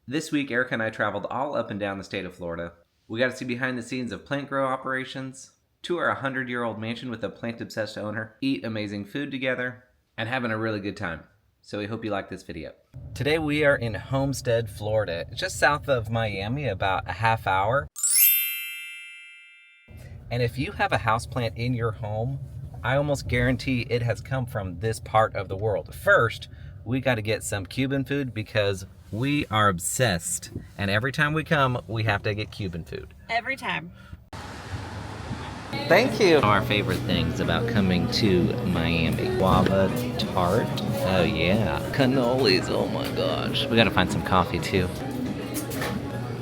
This week, Erika and I traveled all up and down the state of Florida. We got to see behind the scenes of plant grow operations, tour a 100-year-old mansion with a plant-obsessed owner, eat amazing food together, and having a really good time. So we hope you like this video. Today we are in Homestead, Florida, just south of Miami, about a half hour. And if you have a houseplant in your home, I almost guarantee it has come from this part of the world. First, we got to get some Cuban food because we are obsessed. And every time we come, we have to get Cuban food. Every time. Thank you. Our favorite things about coming to Miami. Guava tart. Oh yeah. Cannolis, oh my gosh. We gotta find some coffee too.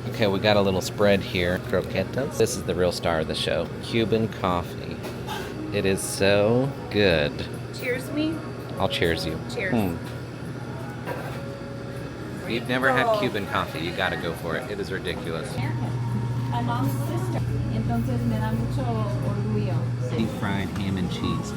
Okay, we got a little spread here. Croquetas. This is the real star of the show. Cuban coffee. It is so good. Cheers me? I'll cheers you. Cheers. If you've never had Cuban coffee, you gotta go for it. It is ridiculous. My mom's sister. Entonces me da mucho orgullo. Deep fried ham and cheese.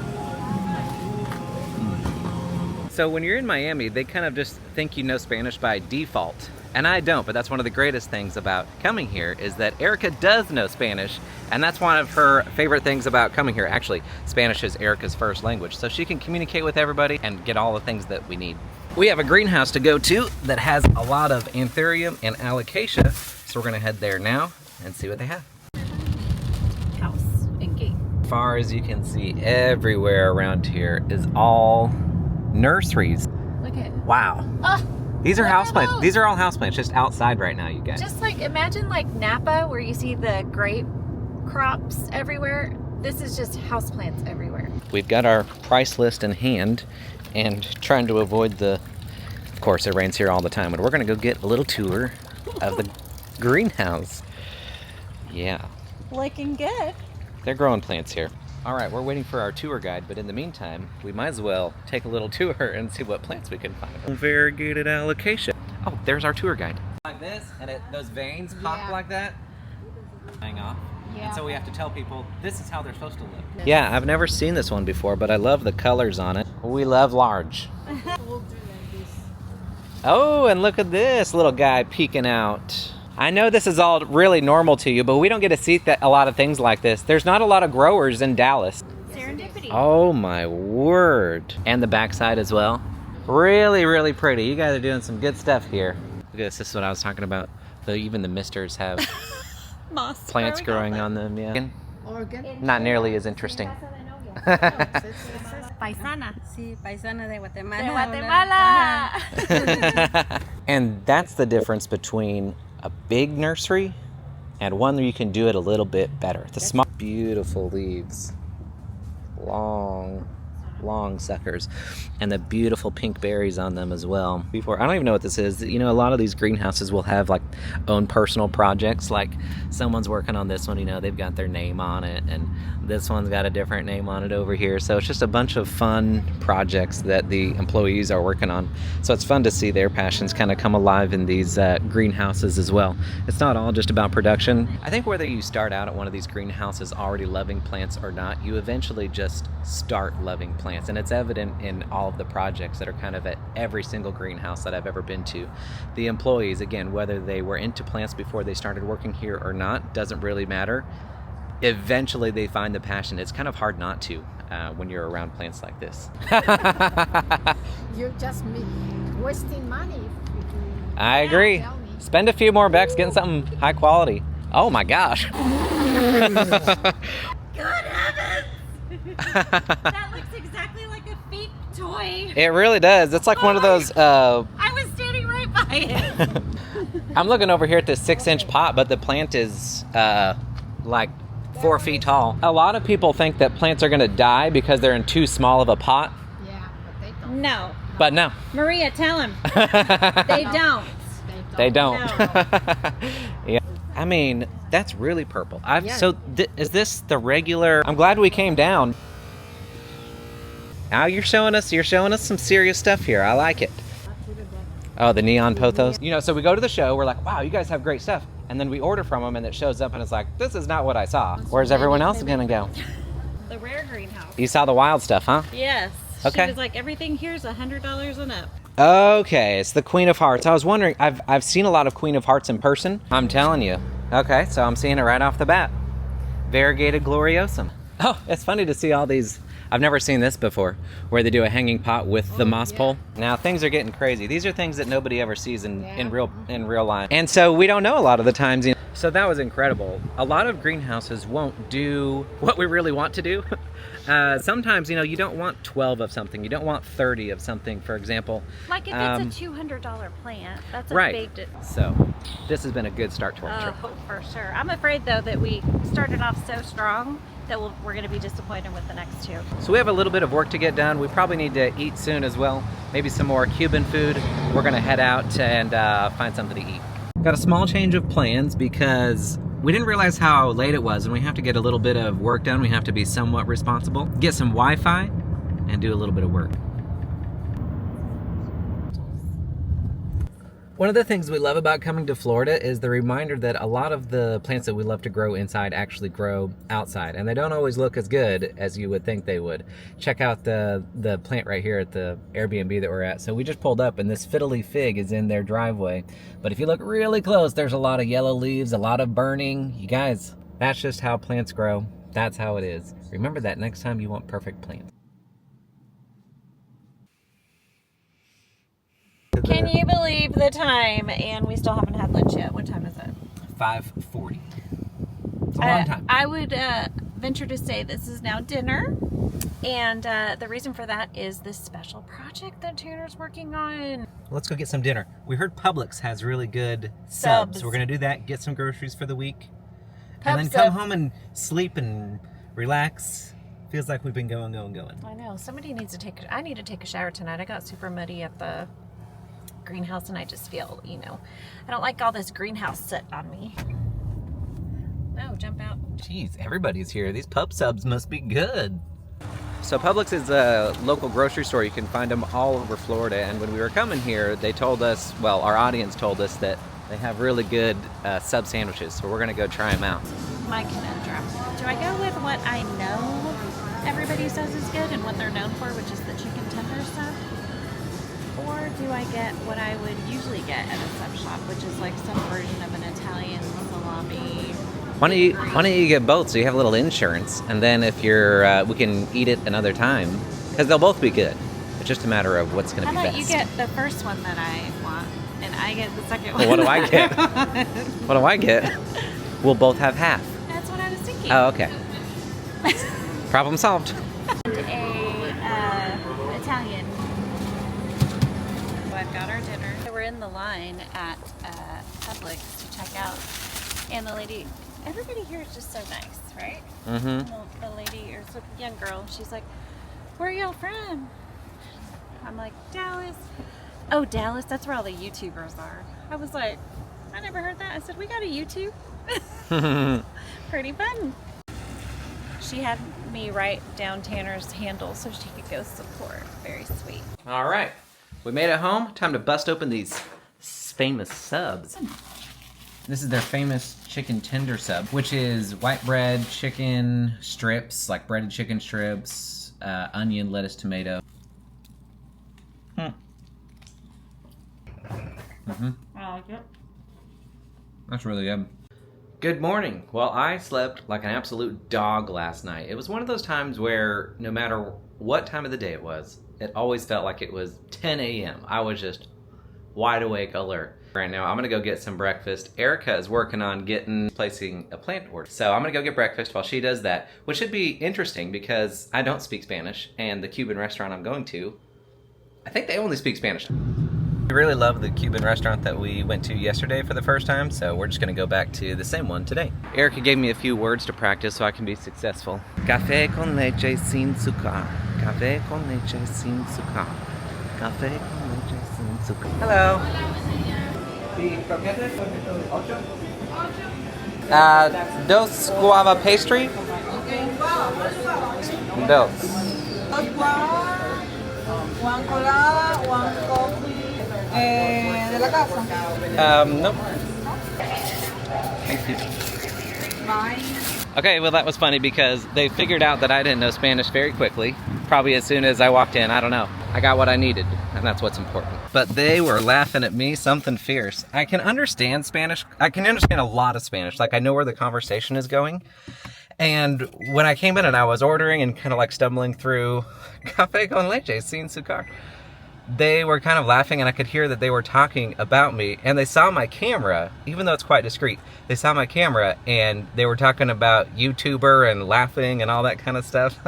So when you're in Miami, they kind of just think you know Spanish by default. And I don't, but that's one of the greatest things about coming here is that Erika does know Spanish, and that's one of her favorite things about coming here. Actually, Spanish is Erika's first language, so she can communicate with everybody and get all the things that we need. We have a greenhouse to go to that has a lot of anthurium and alocasia, so we're gonna head there now and see what they have. House and gate. As far as you can see, everywhere around here is all nurseries. Look at it. Wow. These are houseplants. These are all houseplants, just outside right now, you guys. Just like, imagine like Napa where you see the grape crops everywhere. This is just houseplants everywhere. We've got our price list in hand and trying to avoid of course it rains here all the time, but we're gonna go get a little tour of the greenhouse. Yeah. Looking good. They're growing plants here. All right, we're waiting for our tour guide, but in the meantime, we might as well take a little tour and see what plants we can find. Very good at allocation. Oh, there's our tour guide. Like this, and those veins pop like that. Hang off. Yeah. And so we have to tell people, this is how they're supposed to look. Yeah, I've never seen this one before, but I love the colors on it. We love large. We'll do like this. Oh, and look at this little guy peeking out. I know this is all really normal to you, but we don't get to see a lot of things like this. There's not a lot of growers in Dallas. Serendipity. Oh my word. And the backside as well. Really, really pretty. You guys are doing some good stuff here. Look at this. This is what I was talking about. Even the misters have Moss plants growing on them. Yeah. Orchid. Not nearly as interesting. Paisana. Sí, paisana de Guatemala. De Guatemala. And that's the difference between a big nursery and one where you can do it a little bit better. The small, beautiful leaves, long suckers, and the beautiful pink berries on them as well. I don't even know what this is. You know, a lot of these greenhouses will have like own personal projects, like someone's working on this one, you know, they've got their name on it, and this one's got a different name on it over here. So it's just a bunch of fun projects that the employees are working on. So it's fun to see their passions kind of come alive in these greenhouses as well. It's not all just about production. I think whether you start out at one of these greenhouses already loving plants or not, you eventually just start loving plants. And it's evident in all of the projects that are kind of at every single greenhouse that I've ever been to. The employees, again, whether they were into plants before they started working here or not, doesn't really matter. Eventually they find the passion. It's kind of hard not to when you're around plants like this. You're just wasting money. I agree. Spend a few more bucks getting something high quality. Oh my gosh. Good heavens! That looks exactly like a fake toy. It really does. It's like one of those... I was standing right by it. I'm looking over here at this 6-inch pot, but the plant is like 4 feet tall. A lot of people think that plants are gonna die because they're in too small of a pot. Yeah, but they don't. No. But no. Maria, tell him. They don't. They don't. No. Yeah. I mean, that's really purple. Yeah. So is this the regular? I'm glad we came down. Now you're showing us some serious stuff here. I like it. Oh, the neon pothos. You know, so we go to the show, we're like, wow, you guys have great stuff. And then we order from them and it shows up and it's like, this is not what I saw. Where's everyone else gonna go? The rare greenhouse. You saw the wild stuff, huh? Yes. Okay. She was like, everything here's $100 and up. Okay, it's the Queen of Hearts. I was wondering, I've seen a lot of Queen of Hearts in person. I'm telling you. Okay, so I'm seeing it right off the bat. Variegated gloriosum. Oh, it's funny to see all these. I've never seen this before, where they do a hanging pot with the moss pole. Now things are getting crazy. These are things that nobody ever sees in real life, and so we don't know a lot of the times. You know? So that was incredible. A lot of greenhouses won't do what we really want to do. Sometimes, you know, you don't want 12 of something. You don't want 30 of something, for example. Like if it's a $200 plant, that's a right. big... So this has been a good start to our trip. Oh, for sure. I'm afraid, though, that we started off so strong that we're going to be disappointed with the next two. So we have a little bit of work to get done. We probably need to eat soon as well. Maybe some more Cuban food. We're going to head out and find something to eat. Got a small change of plans because we didn't realize how late it was, and we have to get a little bit of work done. We have to be somewhat responsible. Get some Wi-Fi and do a little bit of work. One of the things we love about coming to Florida is the reminder that a lot of the plants that we love to grow inside actually grow outside, and they don't always look as good as you would think they would. Check out the plant right here at the Airbnb that we're at. So we just pulled up, and this fiddly fig is in their driveway. But if you look really close, there's a lot of yellow leaves, a lot of burning. You guys, that's just how plants grow. That's how it is. Remember that next time you want perfect plants. Can you believe the time? And we still haven't had lunch yet. What time is it? 5:40. It's a long time. I would venture to say this is now dinner. And the reason for that is this special project that Tanner's working on. Let's go get some dinner. We heard Publix has really good Subs. subs. We're going to do that, get some groceries for the week. Pub and then sub. come home and sleep and relax. Feels like we've been going. I know. Somebody needs to I need to take a shower tonight. I got super muddy at the greenhouse, and I just feel, you know, I don't like all this greenhouse soot on me. No, jump out. Jeez, everybody's here. These pub subs must be good. So Publix is a local grocery store. You can find them all over Florida. And when we were coming here, they told us, well, our audience told us that they have really good sub sandwiches. So we're going to go try them out. My conundrum. Do I go with what I know everybody says is good and what they're known for, which is the chicken tender sub? Or do I get what I would usually get at a sub shop, which is like some version of an Italian salami? Why don't you get both so you have a little insurance, and then if you're, we can eat it another time, because they'll both be good. It's just a matter of what's going to be How best. about you get the first one that I want, and I get the second one? Well, what do I get? What do I get? We'll both have half. That's what I was thinking. Oh, okay. Problem solved. Italian. So I've got our dinner. So we're in the line at Publix to check out, and the lady, everybody here is just so nice, right? Mm-hmm. The lady, or some young girl, she's like, "Where are y'all from?" I'm like, "Dallas." Oh, Dallas, that's where all the YouTubers are. I was like, I never heard that. I said, "We got a YouTube." Pretty fun. She had me write down Tanner's handle so she could go support. Very sweet. All right, we made it home. Time to bust open these famous subs. This is their famous chicken tender sub, which is white bread, chicken strips, like breaded chicken strips, onion, lettuce, tomato. Mm-hmm. I like it. That's really good. Good morning. Well, I slept like an absolute dog last night. It was one of those times where no matter what time of the day it was, it always felt like it was 10 a.m. I was just wide awake, alert. Right now, I'm gonna go get some breakfast. Erika is working on placing a plant order. So I'm gonna go get breakfast while she does that, which should be interesting because I don't speak Spanish, and the Cuban restaurant I'm going to, I think they only speak Spanish. We really love the Cuban restaurant that we went to yesterday for the first time, so we're just gonna go back to the same one today. Erika gave me a few words to practice so I can be successful. Café con leche sin azúcar. Café con leche sin azúcar. Café con leche sin azúcar. Hello. Dos guava pastry. Dos. One colada, one coffee. De la casa. Nope. Thank you. Bye. Okay, well that was funny because they figured out that I didn't know Spanish very quickly. Probably as soon as I walked in, I don't know. I got what I needed. and that's what's important. But they were laughing at me something fierce. I can understand Spanish. I can understand a lot of Spanish. Like, I know where the conversation is going. And when I came in and I was ordering and kind of like stumbling through café con leche sin azúcar, they were kind of laughing, and I could hear that they were talking about me, and they saw my camera, even though it's quite discreet. They saw my camera, and they were talking about YouTuber and laughing and all that kind of stuff.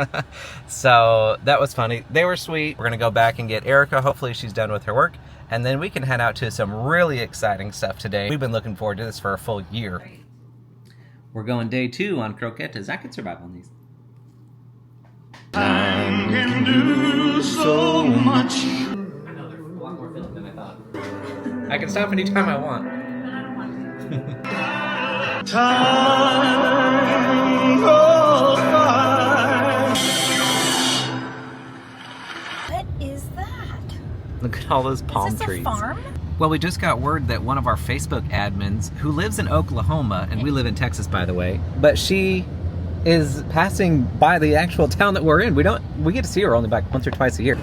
So that was funny. They were sweet. We're gonna go back and get Erika. Hopefully she's done with her work, and then we can head out to some really exciting stuff today. We've been looking forward to this for a full year. We're going day 2 on croquetas. I could survive on these. I can do so much. I can stop anytime I want. Time goes by. What is that? Look at all those palm Is this trees. a farm? Well, we just got word that one of our Facebook admins, who lives in Oklahoma, and we live in Texas, by the way, but she is passing by the actual town that we're in. We get to see her only like once or twice a year.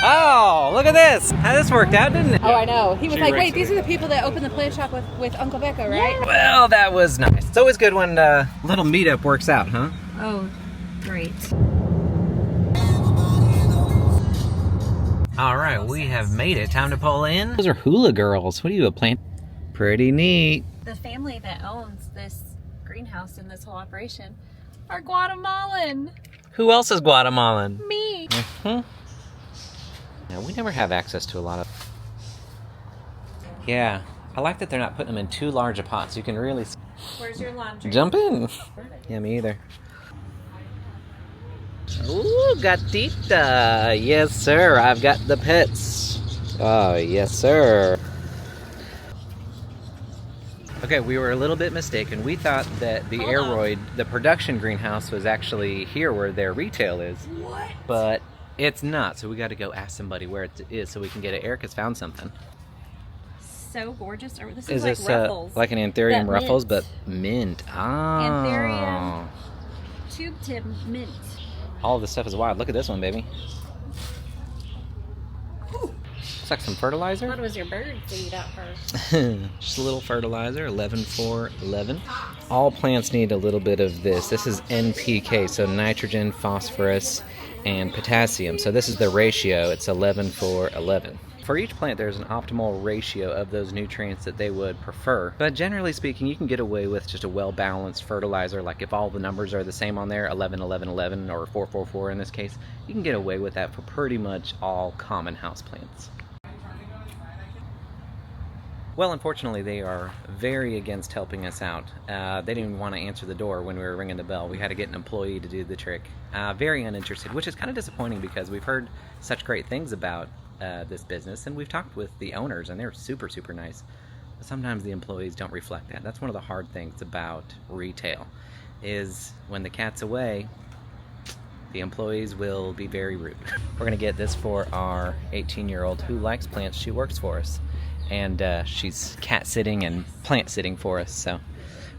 Oh, look at this! How this worked out, didn't it? Oh, I know. He was like, wait, these are the people that opened the plant shop with Uncle Becca, right? Well, that was nice. It's always good when little meetup works out, huh? Oh, great. All right, we have made it. Time to pull in. Those are hula girls. What are you, a plant? Pretty neat. The family that owns this greenhouse and this whole operation are Guatemalan. Who else is Guatemalan? Me. Yeah, we never have access to a lot of... Yeah, I like that they're not putting them in too large a pot, so you can really... Where's your laundry? Jump in. Yeah, me either. Ooh, gatita. Yes, sir. I've got the pets. Oh, yes, sir. Okay, we were a little bit mistaken. We thought that the Aeroid, the production greenhouse, was actually here where their retail is. What? But it's not, so we got to go ask somebody where it is so we can get it. Erica's found something. So gorgeous. This Is like this ruffles. like an anthurium That ruffles, mint. but mint? Oh. Anthurium. Tube tip mint. All of this stuff is wild. Look at this one, baby. Looks like some fertilizer. What was your bird feed out first? Just a little fertilizer, 11-4-11. All plants need a little bit of this. This is NPK, so nitrogen, phosphorus, and potassium. So this is the ratio. It's 11-4-11. For each plant, there's an optimal ratio of those nutrients that they would prefer. But generally speaking, you can get away with just a well-balanced fertilizer. Like if all the numbers are the same on there, 11-11-11 or 4-4-4 in this case, you can get away with that for pretty much all common houseplants. Well, unfortunately, they are very against helping us out. They didn't even want to answer the door when we were ringing the bell. We had to get an employee to do the trick. Very uninterested, which is kind of disappointing because we've heard such great things about this business, and we've talked with the owners, and they're super, super nice. But sometimes the employees don't reflect that. That's one of the hard things about retail, is when the cat's away, the employees will be very rude. We're going to get this for our 18-year-old who likes plants. She works for us. And she's cat sitting and plant sitting for us, so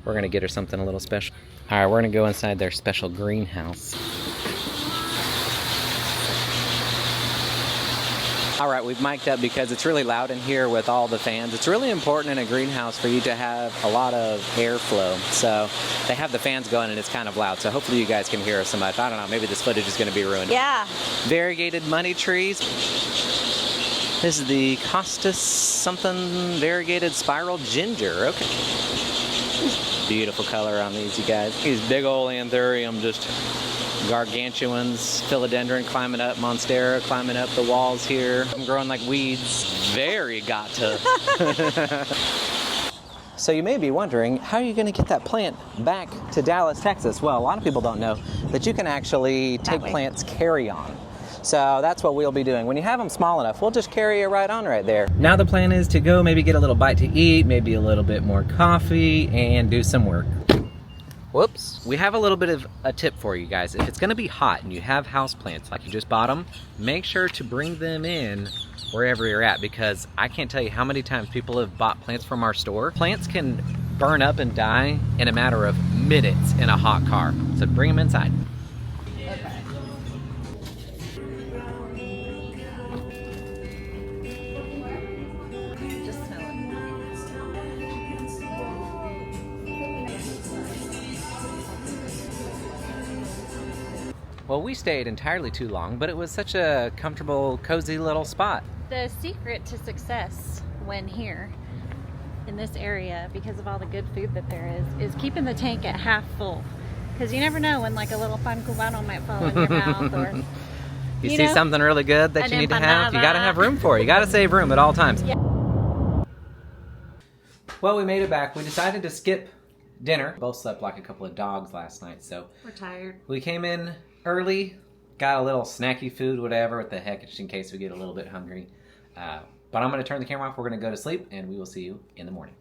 we're gonna get her something a little special. All right, we're gonna go inside their special greenhouse. All right, we've mic'd up because it's really loud in here with all the fans. It's really important in a greenhouse for you to have a lot of airflow. So they have the fans going and it's kind of loud. So hopefully you guys can hear us so much. I don't know, maybe this footage is gonna be ruined. Yeah. Variegated money trees. This is the Costas something variegated spiral ginger. Okay. Beautiful color on these, you guys. These big old anthurium, just gargantuans, philodendron climbing up, monstera climbing up the walls here. I'm growing like weeds. Very got to. So you may be wondering, how are you going to get that plant back to Dallas, Texas? Well, a lot of people don't know that you can actually take plants carry-on. So that's what we'll be doing. When you have them small enough, we'll just carry it right on right there. Now the plan is to go maybe get a little bite to eat, maybe a little bit more coffee, and do some work. Whoops. We have a little bit of a tip for you guys. If it's gonna be hot and you have houseplants, like you just bought them, make sure to bring them in wherever you're at, because I can't tell you how many times people have bought plants from our store. Plants can burn up and die in a matter of minutes in a hot car. So bring them inside. Well, we stayed entirely too long, but it was such a comfortable, cozy little spot. The secret to success when here in this area, because of all the good food that there is keeping the tank at half full. Because you never know when like a little pan cubano might fall in your mouth, or you see know, something really good that you need to have, you empanada. gotta have room for it. You gotta save room at all times. Yeah. Well, we made it back. We decided to skip dinner. Both slept like a couple of dogs last night, so We're tired. we came in early, got a little snacky food, whatever, what the heck, just in case we get a little bit hungry. But I'm going to turn the camera off, we're going to go to sleep, and we will see you in the morning.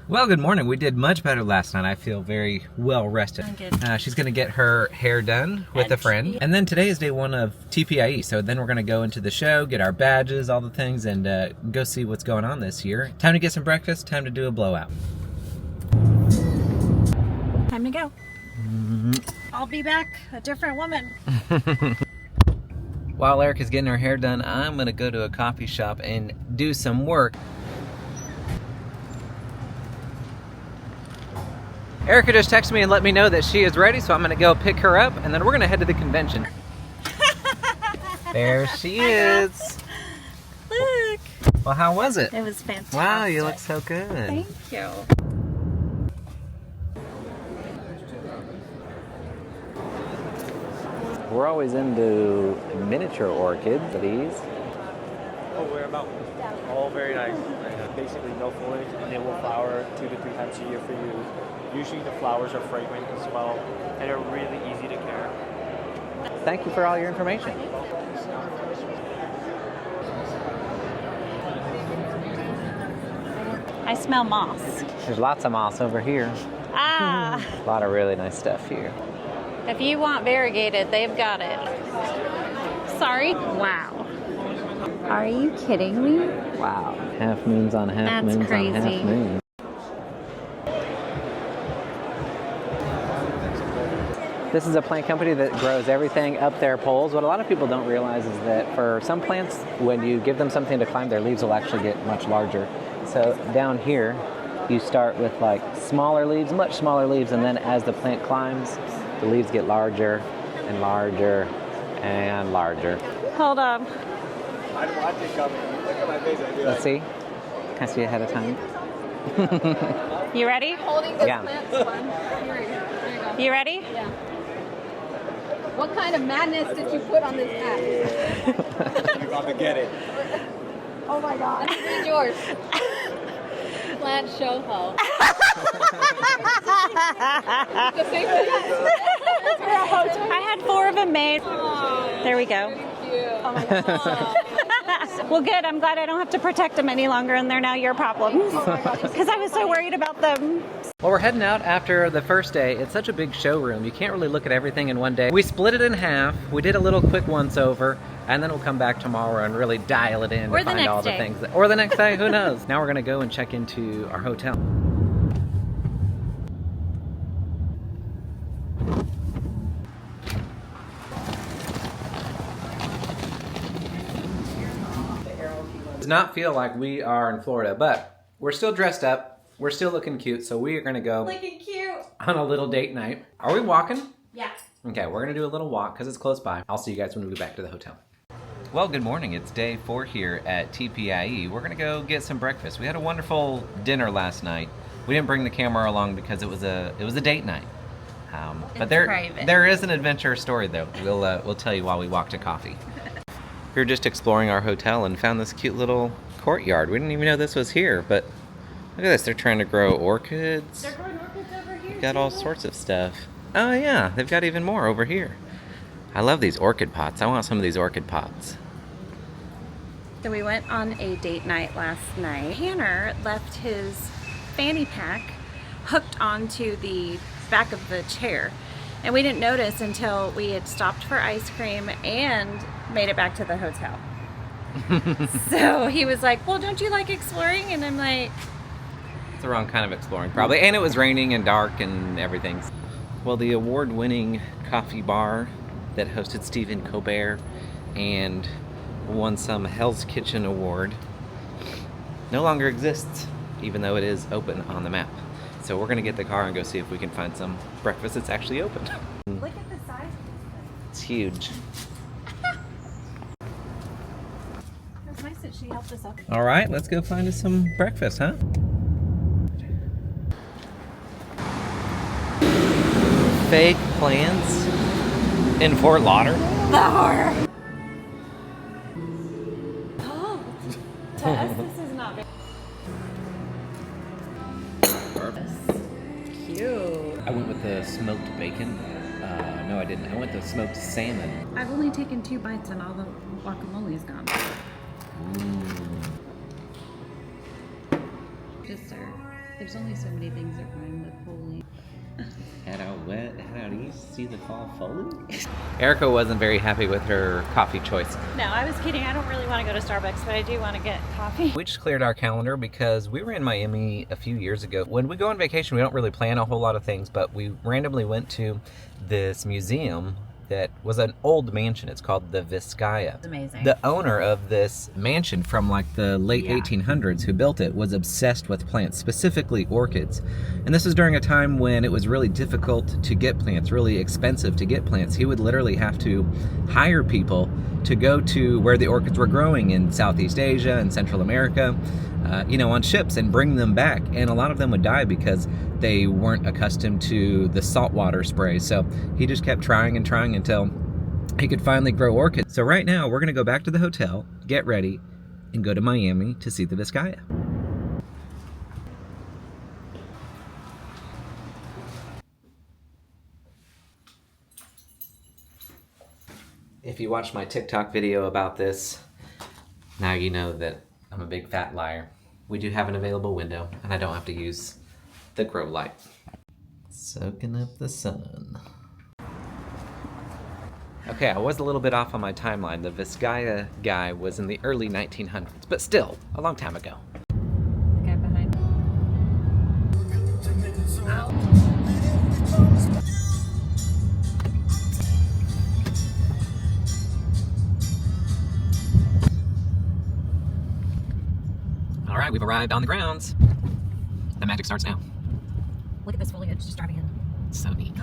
Well, good morning. We did much better last night. I feel very well rested. I'm good. She's going to get her hair done with a friend. And then today is day 1 of TPIE, so then we're going to go into the show, get our badges, all the things, and go see what's going on this year. Time to get some breakfast, time to do a blowout. Time to go. I'll be back a different woman. While Erica's getting her hair done, I'm gonna go to a coffee shop and do some work. Erica just texted me and let me know that she is ready, so I'm gonna go pick her up, and then we're gonna head to the convention. There she is. Look. Well, how was it? It was fantastic. Wow, you look so good. Thank you. We're always into miniature orchids, these. Oh, we're about all very nice. Basically no foliage, and they will flower 2 to 3 times a year for you. Usually the flowers are fragrant as well, and they're really easy to care. Thank you for all your information. I smell moss. There's lots of moss over here. Ah. A lot of really nice stuff here. If you want variegated, they've got it. Sorry? Wow. Are you kidding me? Wow. Half moons on half That's moons crazy. on half moons. This is a plant company that grows everything up their poles. What a lot of people don't realize is that for some plants, when you give them something to climb, their leaves will actually get much larger. So down here, you start with like smaller leaves, much smaller leaves, and then as the plant climbs, the leaves get larger and larger and larger. Hold on. I'd watch it coming. Look at my face. I'd be Let's see. Can I see ahead of time? You ready? Holding this Yeah. plant's fun. Here we go. There you go. You ready? Yeah. What kind of madness did you put on this hat? You're about to get it. Oh my God. Read yours. Plant show ho. The same I had 4 of them made. There we go. Oh my God. Well, good. I'm glad I don't have to protect them any longer, and they're now your problems. Because I was so worried about them. Well, we're heading out after the first day. It's such a big showroom. You can't really look at everything in one day. We split it in half. We did a little quick once over, and then we'll come back tomorrow and really dial it in Or to the find next all the day. things. Or the next day, who knows? Now we're gonna go and check into our hotel. Does not feel like we are in Florida, but we're still dressed up. We're still looking cute, so we are gonna go Looking cute. on a little date night. Are we walking? Yeah. Okay, we're gonna do a little walk because it's close by. I'll see you guys when we get back to the hotel. Well, good morning. It's day 4 here at TPIE. We're gonna go get some breakfast. We had a wonderful dinner last night. We didn't bring the camera along because it was a date night. But private. there is an adventure story though. We'll tell you while we walk to coffee. We were just exploring our hotel and found this cute little courtyard. We didn't even know this was here, but look at this. They're trying to grow orchids. They're growing orchids over here. Got all sorts of stuff. Oh yeah, they've got even more over here. I love these orchid pots. I want some of these orchid pots. So we went on a date night last night. Tanner left his fanny pack hooked onto the back of the chair. And we didn't notice until we had stopped for ice cream and made it back to the hotel. So he was like, well, don't you like exploring? And I'm like, It's the wrong kind of exploring probably. And it was raining and dark and everything. Well, the award-winning coffee bar that hosted Stephen Colbert and won some Hell's Kitchen award no longer exists, even though it is open on the map. So we're gonna get the car and go see if we can find some breakfast that's actually open. look at the size of this thing. It's huge. It was nice that she helped us up. All right, let's go find us some breakfast, huh? Fake plants in Fort Lauderdale? To us, this is not very Cute. I went with the smoked bacon. No, I didn't. I went with the smoked salmon. I've only taken 2 bites and all the guacamole is gone. Just sir. There's only so many things that rhyme with holy. Head out wet, head out east, see the fall foliage. Erika wasn't very happy with her coffee choice. No, I was kidding. I don't really want to go to Starbucks, but I do want to get coffee. We just cleared our calendar because we were in Miami a few years ago. When we go on vacation, we don't really plan a whole lot of things, but we randomly went to this museum that was an old mansion. It's called the Vizcaya. It's amazing. The owner of this mansion from like the late 1800s who built it was obsessed with plants, specifically orchids. And this was during a time when it was really difficult to get plants, really expensive to get plants. He would literally have to hire people to go to where the orchids were growing in Southeast Asia and Central America, on ships and bring them back. And a lot of them would die because they weren't accustomed to the saltwater spray. So he just kept trying and trying until he could finally grow orchids. So right now we're gonna go back to the hotel, get ready, and go to Miami to see the Vizcaya. If you watched my TikTok video about this, now you know that I'm a big fat liar. We do have an available window, and I don't have to use the grow light. Soaking up the sun. Okay, I was a little bit off on my timeline. The Vizcaya guy was in the early 1900s, but still, a long time ago. The guy behind. All right, we've arrived on the grounds. The magic starts now. Look at this foliage just driving in. It's so neat.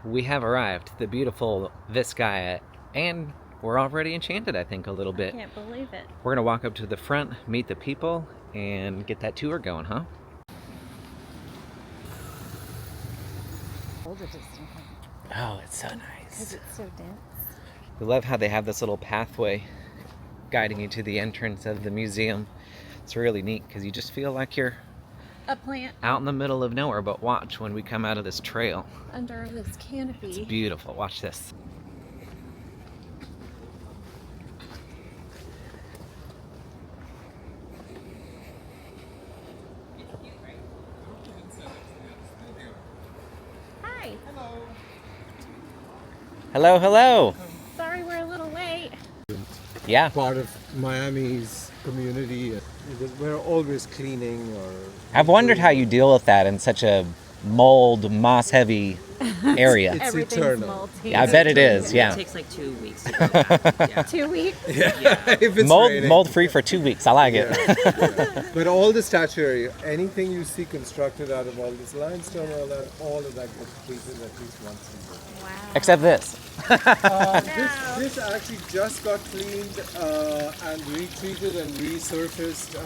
We have arrived, the beautiful Vizcaya, and we're already enchanted, I think, a little bit. Can't believe it. We're gonna walk up to the front, meet the people, and get that tour going, huh? Oh, it's so nice. Because it's so dense. I love how they have this little pathway guiding you to the entrance of the museum. It's really neat because you just feel like you're A plant out in the middle of nowhere, but watch when we come out of this trail. under this canopy. It's beautiful. Watch this. Hi. Hello, hello. Sorry we're a little late. Yeah. Part of Miami's community. We're always cleaning or... I've wondered how you deal with that in such a mold, moss-heavy area. It's Everything's eternal. moldy. Yeah, I bet it is. Yeah. It takes like 2 weeks to go back. Yeah. 2 weeks. if it's raining. Mold-free for 2 weeks. I like it. Yeah. But all the statuary, anything you see constructed out of all this limestone, all of that gets treated at least once a year. Wow. Except this. This actually just got cleaned and retreated and resurfaced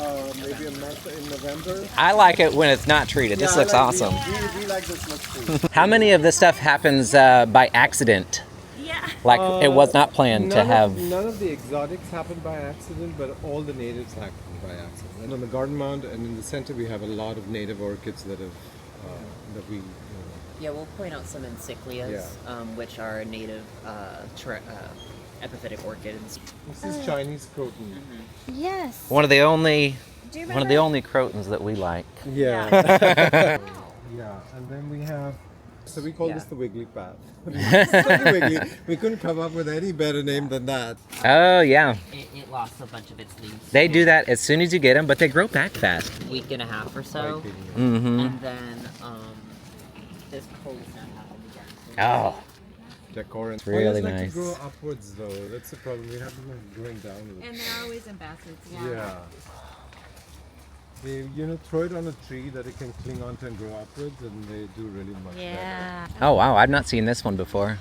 maybe a month in November. I like it when it's not treated. This Yeah, looks awesome. We like this look too. How many of this stuff happens by accident? Yeah. Like it was not planned to have. None of the exotics happen by accident, but all the natives happen by accident. And on the garden mound and in the center, we have a lot of native orchids that have that we. Yeah, we'll point out some encyclias, which are native epiphytic orchids. This is Chinese croton. Yes. One of the only Do you one of the only crotons that we like. Yeah. Yeah, and then we have. So we call this the Wiggly Path. It's so wiggly. We couldn't come up with any better name than that. Oh yeah. It lost a bunch of its leaves. They do that as soon as you get them, but they grow back fast. Week and a half or so. Mm-hmm. And then this cold snap happened again. So Oh. decor. And really like nice. to grow upwards though. That's the problem. We have them growing down. And they're always in baskets. Yeah. They, throw it on a tree that it can cling onto and grow upwards, and they do really much better. Oh wow, I've not seen this one before.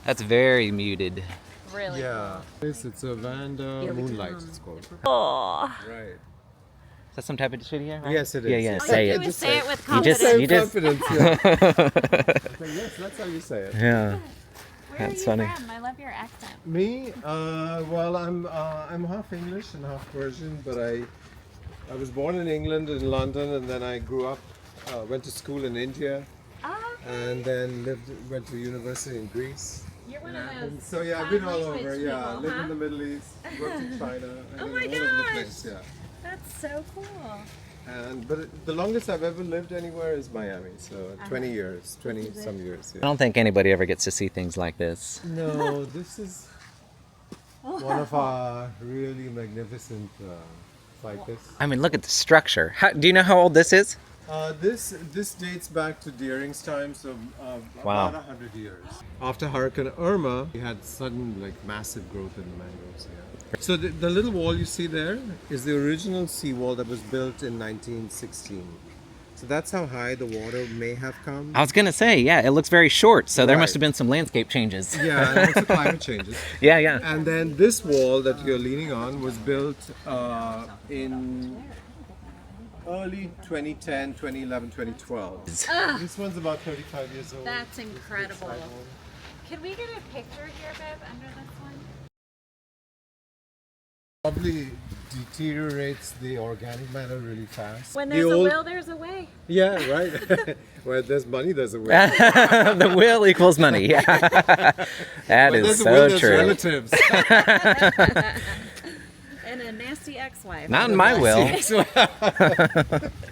That's very muted. Really? Yeah. It's a Vanda Moonlight, it's called. Oh. Right. Is that some type of shit here? Right? Yes, it is. Yeah, All say you it. do is say it with You just, confidence. you just. Confidence, yeah. Yes, that's how you say it. Yeah. Where That's are you funny. from? I love your accent. Me? Well, I'm half English and half Persian, but I was born in England, in London, and then I grew up, went to school in India, and then went to university in Greece. You're one of those. And so yeah, I've been all language over. Yeah, people, lived huh? in the Middle East, worked in China, and Oh then my all over the gosh. place. Yeah. That's so cool. But the longest I've ever lived anywhere is Miami. So 20 years, 20 some years. I Yeah. don't think anybody ever gets to see things like this. No, this is one of our really magnificent ficus. I mean, look at the structure. Do you know how old this is? This dates back to Deering's time, so Wow. about 100 years. After Hurricane Irma, we had sudden, massive growth in the mangroves here. So the little wall you see there is the original seawall that was built in 1916. So that's how high the water may have come. I was gonna say, yeah, it looks very short, so there must Right. have been some landscape changes. Yeah, and also climate changes. Yeah. And then this wall that you're leaning on was built in early 2010, 2011, 2012. This one's about 35 years old. That's incredible. Can we get a picture here, babe, under this one? Probably deteriorates the organic matter really fast. When The there's a old- will, there's a way. Yeah, right. Where there's money, there's a will. The will equals money. Yeah. That When is there's a so will, there's true. relatives. And a nasty ex-wife. Not in my will.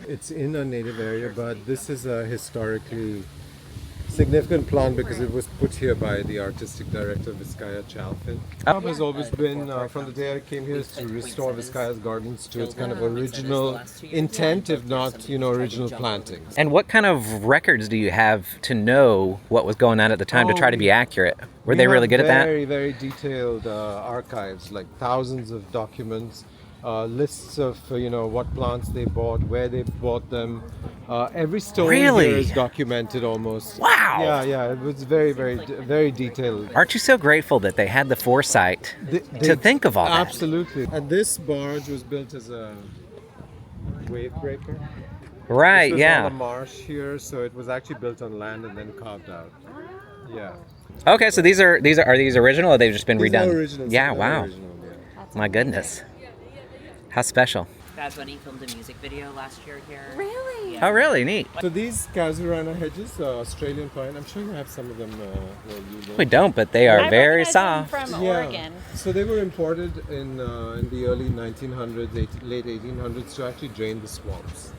It's in a native area, but this is a historically significant plant because it was put here by the artistic director Vizcaya Chalfin. Job has always been, from the day I came here, is to restore Vizcaya's gardens to its kind of original intent, if not, original plantings. And what kind of records do you have to know what was going on at the time to try to be accurate? Were they really good at that? Very, very detailed archives, like thousands of documents, lists of what plants they bought, where they bought them. Every stone Really? here is documented almost. Wow. Yeah. It was very, very detailed. Aren't you so grateful that they had the foresight to think of all that? Absolutely. And this barge was built as a wave breaker. Right, This was yeah. on a marsh here, so it was actually built on land and then carved out. Yeah. Okay, so these are these original or they've just been These redone? are original. Yeah, They're wow. original, yeah. My goodness. How special. Bad Bunny filmed a music video last year here. Really? Oh, really? Neat. So these Casuarina hedges, Australian pine, I'm sure you have some of them where you live. We don't, but they are I very recognize them soft. from Oregon. So they were imported in the early 1900s, late 1800s to actually drain the swamps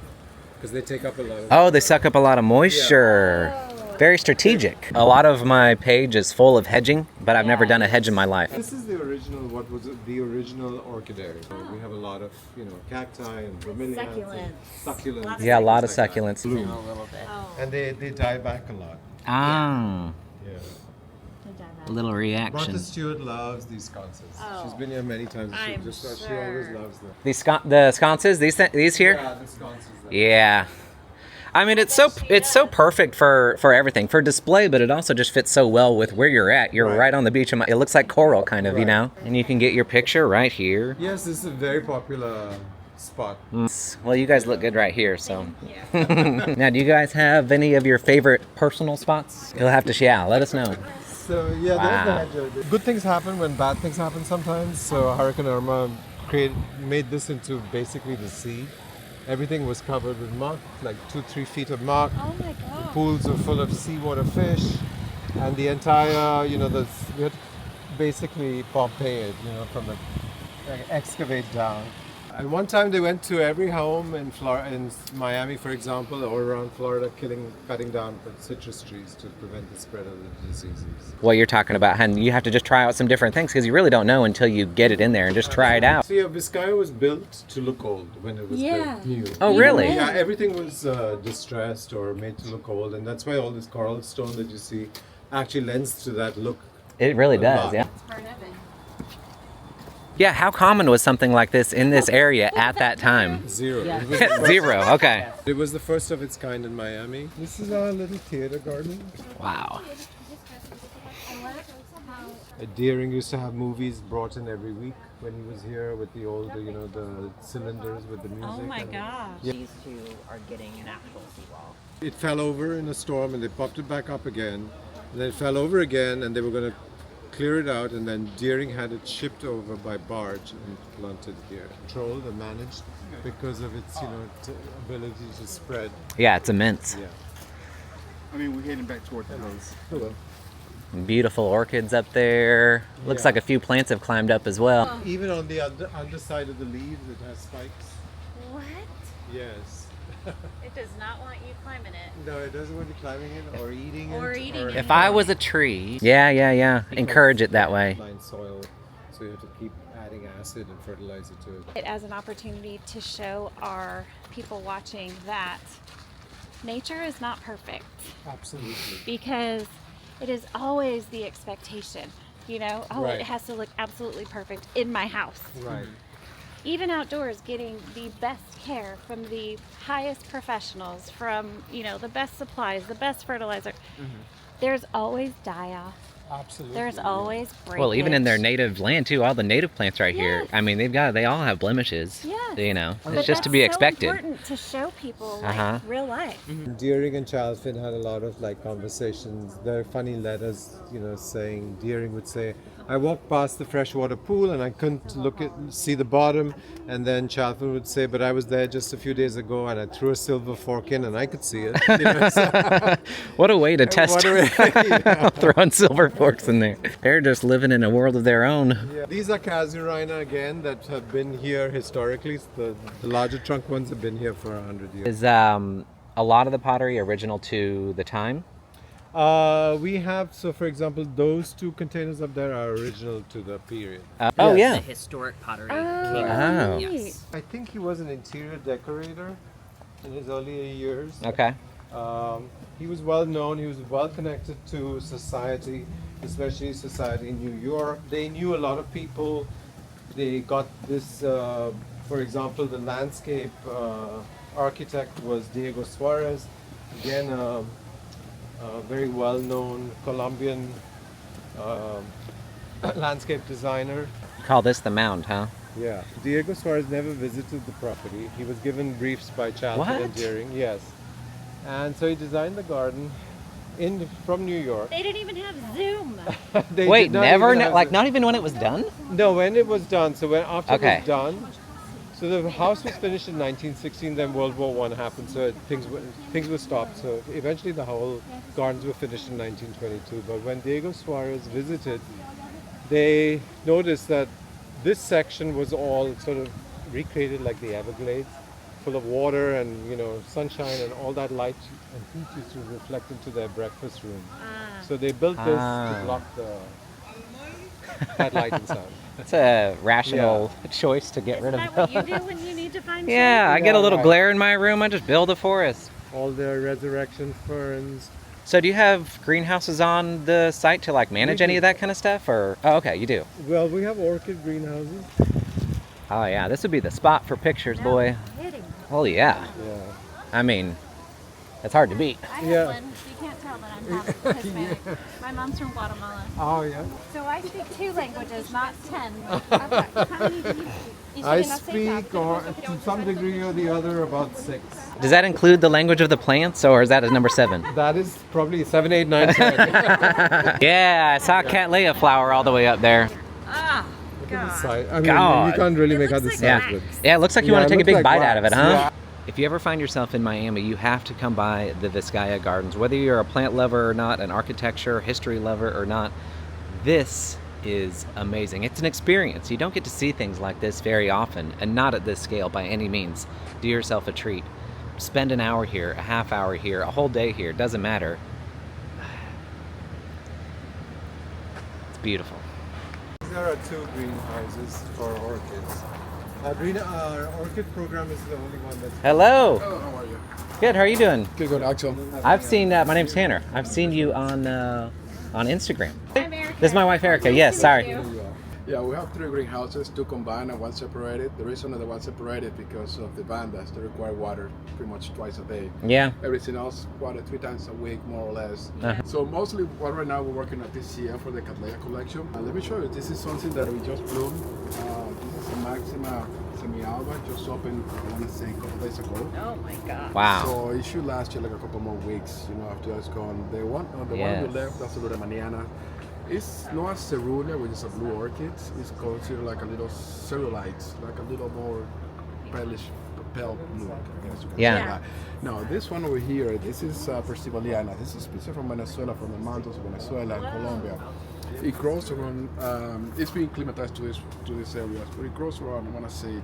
because they take up a lot of. Oh, they suck up a lot of moisture. Very strategic. A lot of my page is full of hedging, but I've never done a hedge in my life. This is the original. What was it? The original orchid area. So we have a lot of cacti and bromeliads and succulents. Yeah, a lot of things like that. succulents. Bloom. A little bit. And they die back a lot. Ah, Yeah. a little Martha reaction. Stewart loves these sconces. She's been here many times. I'm She always sure. loves them. The sconces, these here? Yeah, the sconces. Yeah. I mean, it's so perfect for everything, for display, but it also just fits so well with where you're at. You're right on the beach. It looks like coral, kind of, Right. And you can get your picture right here. Yes, this is a very popular spot. Well, you guys look good right here, so. Now, do you guys have any of your favorite personal spots? You'll have to, let us know. So yeah, there's the hedge. Good things happen when bad things happen sometimes. So Hurricane Irma made this into basically the sea. Everything was covered with muck, like 2-3 feet of muck. Oh my god. Pools were full of seawater fish, and the entire, we had to basically Pompeii it, from the excavate down. And one time they went to every home in Miami, for example, or around Florida, cutting down citrus trees to prevent the spread of the diseases. What you're talking about, and you have to just try out some different things because you really don't know until you get it in there and just try it out. So yeah, Vizcaya was built to look old when it was built new. Oh, really? Yeah, everything was distressed or made to look old, and that's why all this coral stone that you see actually lends to that look. It really A does, lot. yeah. Yeah, how common was something like this in this area at that time? Zero. Yeah. It was the first- Zero, okay. It was the first of its kind in Miami. This is our little theater garden. Wow. Deering used to have movies brought in every week when he was here with the old, the cylinders with the music. Oh my and- gosh. These two are getting an actual seawall. It fell over in a storm and they popped it back up again. And then it fell over again and they were going to clear it out, and then Deering had it shipped over by barge and planted here. Controlled and managed because of its, ability to spread. Yeah, it's immense. Yeah. I mean, we're heading back toward the house. Hello. Beautiful orchids up there. Looks Yeah. like a few plants have climbed up as well. Even on the underside of the leaves, it has spikes. What? Yes. It does not want you climbing it. No, it doesn't want you climbing it or eating it. Or eating it. If I was a tree, yeah. Encourage it that way. Line soil, so you have to keep adding acid and fertilizer to it. It as an opportunity to show our people watching that nature is not perfect, Absolutely. because it is always the expectation, Right. it has to look absolutely perfect in my house. Right. Even outdoors, getting the best care from the highest professionals, from the best supplies, the best fertilizer. There's always die-off. Absolutely. There's always breakage. Well, even in their native land too, all the native plants right here. Yes. I mean, they all have blemishes. Yes. It's But just to be that's expected. so important to show people Uh-huh. real life. Deering and Charles Finn had a lot of conversations. There are funny letters, saying Deering would say, "I walked past the freshwater pool and I couldn't see the bottom," and then Charles Finn would say, "But I was there just a few days ago and I threw a silver fork in and I could see it." What a way to test What a way, throwing silver forks in there. They're just living in a world of their own. Yeah. These are casuarina again that have been here historically. The larger trunk ones have been here for 100 years. Is a lot of the pottery original to the time? We have, so for example, those two containers up there are original to the period. Oh The yeah. historic pottery Oh, came Oh. Yes. I think he was an interior decorator in his earlier years. Okay. He was well known, he was well connected to society, especially society in New York. They knew a lot of people. They got this, for example, the landscape architect was Diego Suarez, again, a very well known Colombian landscape designer. Call this the mound, huh? Yeah. Diego Suarez never visited the property. He was given briefs by Chalfont and What? Deering, yes. And so he designed the garden from New York. They didn't even have Zoom. They Wait, did not never? even have Like the- not even when it was done? No, when it was done. So after Okay. it was done, so the house was finished in 1916. Then World War I happened, so things were stopped. So eventually the whole gardens were finished in 1922. But when Diego Suarez visited, they noticed that this section was all sort of recreated like the Everglades, full of water and sunshine, and all that light and heat used to reflect into their breakfast room. So they built this to block that light and sound. That's a rational choice to get rid Isn't of. that what you do when you need to find Yeah, I get a Yeah, little right. glare in my room. I just build a forest. All their resurrection ferns. So do you have greenhouses on the site to manage We any do. of that kind of stuff? Or okay, you do. Well, we have orchid greenhouses. Oh yeah, this would be the spot for pictures, boy. kidding. Oh yeah. Yeah. I mean, it's hard to beat. I have Yeah. one. You can't tell that I'm half Hispanic. My mom's from Guatemala. Oh yeah. So I speak 2 languages, not 10. Okay. How many do you speak? I speak, or to some degree or the other, about 6. Does that include the language of the plants, or is that a number 7? That is probably 7, 8, 9, 10. Yeah, I saw Cattleya flower all the way up there. Ah, Look at the God. size. I mean, God. you can't really It make out looks the like size. wax. But Yeah, it looks like you Yeah, want to it take a big looks bite like out of it, wax, huh? yeah. If you ever find yourself in Miami, you have to come by the Vizcaya Gardens. Whether you're a plant lover or not, an architecture, history lover or not, this is amazing. It's an experience. You don't get to see things like this very often, and not at this scale by any means. Do yourself a treat. Spend an hour here, a half hour here, a whole day here, doesn't matter. It's beautiful. there are 2 greenhouses for orchids. Our orchid program is the only one that's... Hello. Oh, how are you? Good, how are you doing? Good, Axel. I've seen, my name's Tanner. I've seen you on on Instagram. I'm Erika. This is my wife Erika. Yes, sorry. Yeah, we have 3 greenhouses, 2 combined and 1 separated. The reason that the 1 separated because of the bandas. They require water pretty much twice a day. Yeah. Everything else, water 3 times a week, more or less. So mostly, right now we're working at TCF for the Cattleya collection. Let me show you. This is something that we just bloomed. This is a Maxima semi-alba, just opened, I want to say, a couple days ago. Oh my god. Wow. So it should last you like a couple more weeks, after it's gone. The one we left, that's a little maniana. It's not a cerulean, which is a blue orchid. It's considered like a little cerulite, like a little more pale blue, I guess you can say that. Now, this one over here, this is Persivaliana. This is a species from Venezuela, from the mountains of Venezuela and Colombia. It grows around, it's been climatized to this area, but it grows around, I want to say,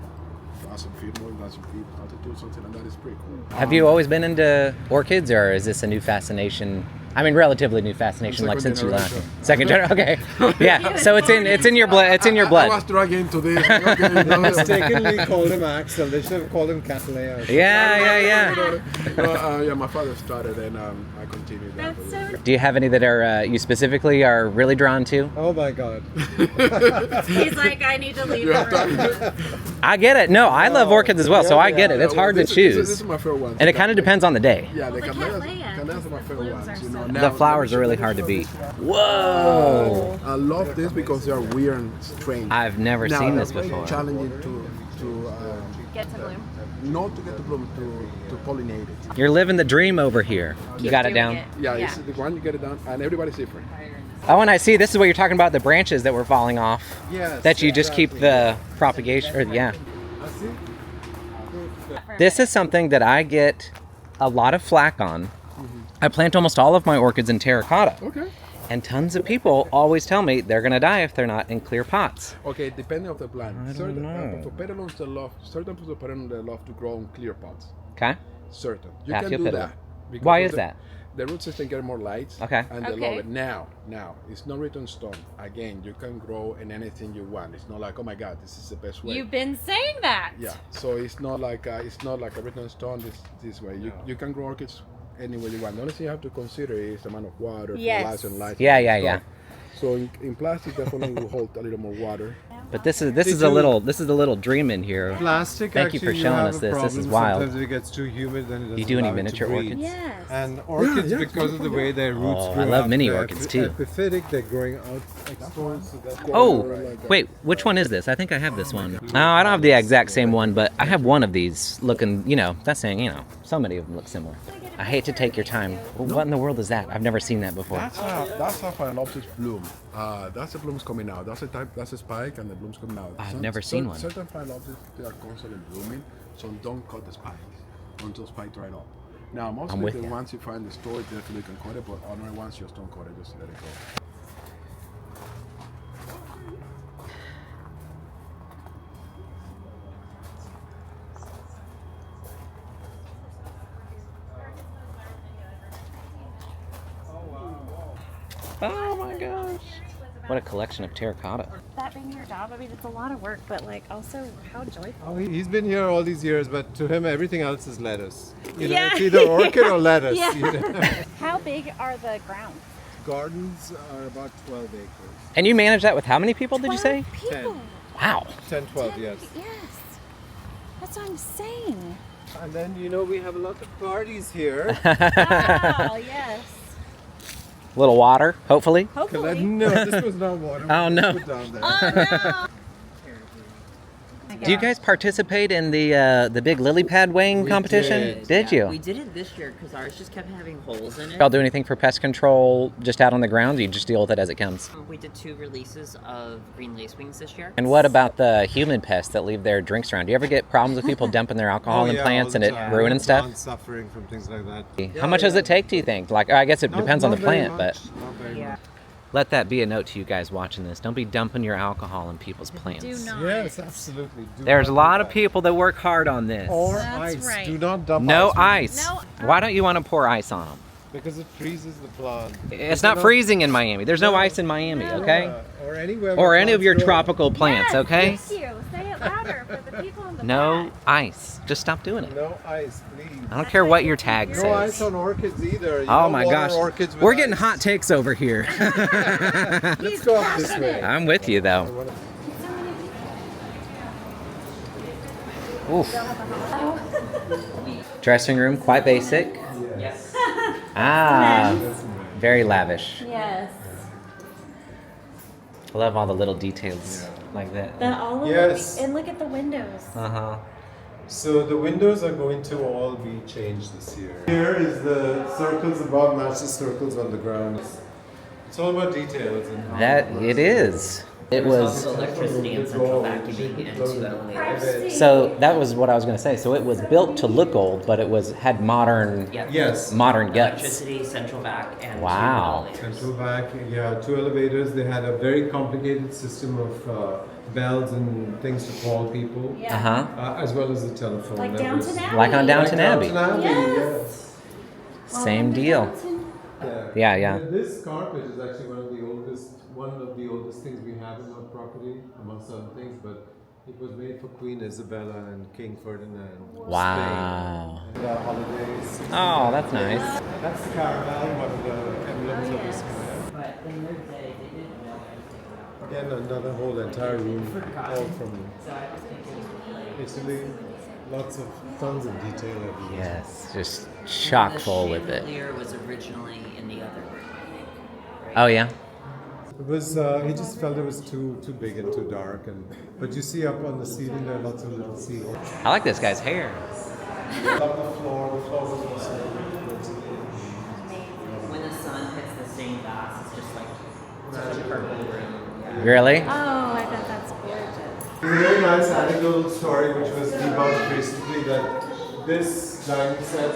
1,000 feet, more than 1,000 feet altitude, something like that. Is pretty cool. Have you always been into orchids, or is this a new fascination? I mean, relatively new fascination, like since you last. Second generation. Okay. Yeah. So it's in your blood. It's in your blood. I was dragged into this. They mistakenly called him Axel. They should have called him Cattleya. Yeah, my father started, and I continued that. That's so. Do you have any that are you specifically are really drawn to? Oh my God. He's like, I need to leave the room. I get it. No, I love orchids as well, so I get it. It's hard to choose. This is my favorite one. And it kind of depends on the day. Yeah, the Cattleya are my favorite ones. The flowers are really hard to beat. Whoa! I love this because they are weird and strange. I've never seen this before. Challenging to Get to bloom. not to get to bloom, to pollinate it. You're living the dream over here. You got it down? Yeah, it's the one you get it done, and everybody's different. Oh, and I see this is what you're talking about, the branches that were falling off. Yes. That you just keep the propagation, or yeah. This is something that I get a lot of flack on. I plant almost all of my orchids in terracotta. Okay. And tons of people always tell me they're gonna die if they're not in clear pots. Okay, depending on the plant. I don't know. For petalons, certain petalons they love to grow in clear pots. Okay. Certain. You Half can your do petal. that. because Why is that? The root system get more light. Okay. And they Okay. love it. Now, it's not written in stone. Again, you can grow in anything you want. It's not like, oh my God, this is the best way. You've been saying that. Yeah. So it's not like a written in stone this way. You can grow orchids any way you want. The only thing you have to consider is the amount of water, fertilizer, and light. Yeah. So in plastic, definitely will hold a little more water. But this is a little dream in here. Plastic. Thank you for showing us this. This is wild. Sometimes it gets too humid, then it doesn't You do any allow it to miniature breathe. orchids? Yes. And orchids, Yeah, because of the way their roots Oh, grow I love up, mini they're orchids too. epiphytic, they're growing out exposed. So that's Oh, wait, which one is this? I think I have this one. No, I don't have the exact same one, but I have one of these looking, that's saying, so many of them look similar. I hate to take your time. What in the world is that? I've never seen that before. That's a Phalaenopsis bloom. That's the blooms coming out. That's a spike, and the blooms coming out. I've never seen one. Certain Phalaenopsis, they are constantly blooming, so don't cut the spikes until spike right up. Now, most of the ones you find in the store, definitely you can cut it, but other ones just don't cut it, just let it go. Oh my gosh. What a collection of terracotta. That being your job, I mean, it's a lot of work, but also how joyful. Oh, he's been here all these years, but to him, everything else is lettuce. Yeah. It's either orchid or lettuce. Yeah. How big are the grounds? Gardens are about 12 acres. And you manage that with how many people, did you say? 12 people. Wow. 10, 12, yes. Yes. That's what I'm saying. And then, we have a lot of parties here. Wow, yes. Little water, hopefully. Hopefully. No, this was not water. Oh, no. Put down there. Oh, no. Do you guys participate in the big lily pad weighing competition? Did you? We did it this year because ours just kept having holes in it. Y'all do anything for pest control just out on the ground? Or you just deal with it as it comes? We did 2 releases of green lacewings this year. And what about the human pests that leave their drinks around? Do you ever get problems with people dumping their alcohol in plants and it ruining stuff? Plants suffering from things like that. How much does it take, do you think? I guess it depends on the Not very plant, much. but Not very much. let that be a note to you guys watching this. Don't be dumping your alcohol in people's plants. Do not. Yes, absolutely. Do There's a not lot do of that. people that work hard on this. Or That's ice. right. Do not dump No ice. ice. No. Why don't you want to pour ice on them? Because it freezes the plant. It's not freezing in Miami. There's no ice in Miami, okay? Or anywhere. Or where any of plants your grow. tropical plants, Yes, okay? Thank you. Say it louder for the people in the No ice. Just stop doing it. No ice, please. I don't care what your tag No says. ice on orchids either. You Oh don't my water gosh. orchids with We're getting ice. hot takes over here. Let's go up this way. I'm with you though. Oof. Dressing room, quite basic. Yes. Ah, very lavish. Yes. I love all the little details like that. Yes. And look at the windows. Uh-huh. So the windows are going to all be changed this year. Here is the circles above match the circles on the ground. It's all about details. And how That works. it is. It There's was. also electricity and central vacuuming and two elevators. So that was what I was going to say. So it was built to look old, but it had modern, Yep. Yes. modern guts. Electricity, central vac, and Wow. two elevators. Central back, yeah, 2 elevators. They had a very complicated system of bells and things to call people, Yeah. Uh-huh. as well as the telephone. Like That was- Downton Abbey. Like on Downton Abbey. Downton Abbey, Yes. Same deal. Yeah, yeah. And this carpet is actually one of the oldest things we have in our property, amongst other things, but it was made for Queen Isabella and King Ferdinand. of Wow. Spain. And holidays. Oh, that's nice. That's the caramel, one of the emblems of Vizcaya. But in their day, they didn't know anything. Again, another whole entire room, all from So I was thinking, Italy. Lots of tons of detail everywhere. Yes, just chock full with it. The chandelier was originally in the other room, I think. Right? Oh yeah. It was. He just felt it was too big and too dark, but you see up on the ceiling there are lots of little seals. I like this guy's hair. Up the floor was also When the sun hits the stained glass, it's just like such a purple room. Really? Oh, I bet that's gorgeous. a very nice anecdotal story, which was debunked recently, that this dining set,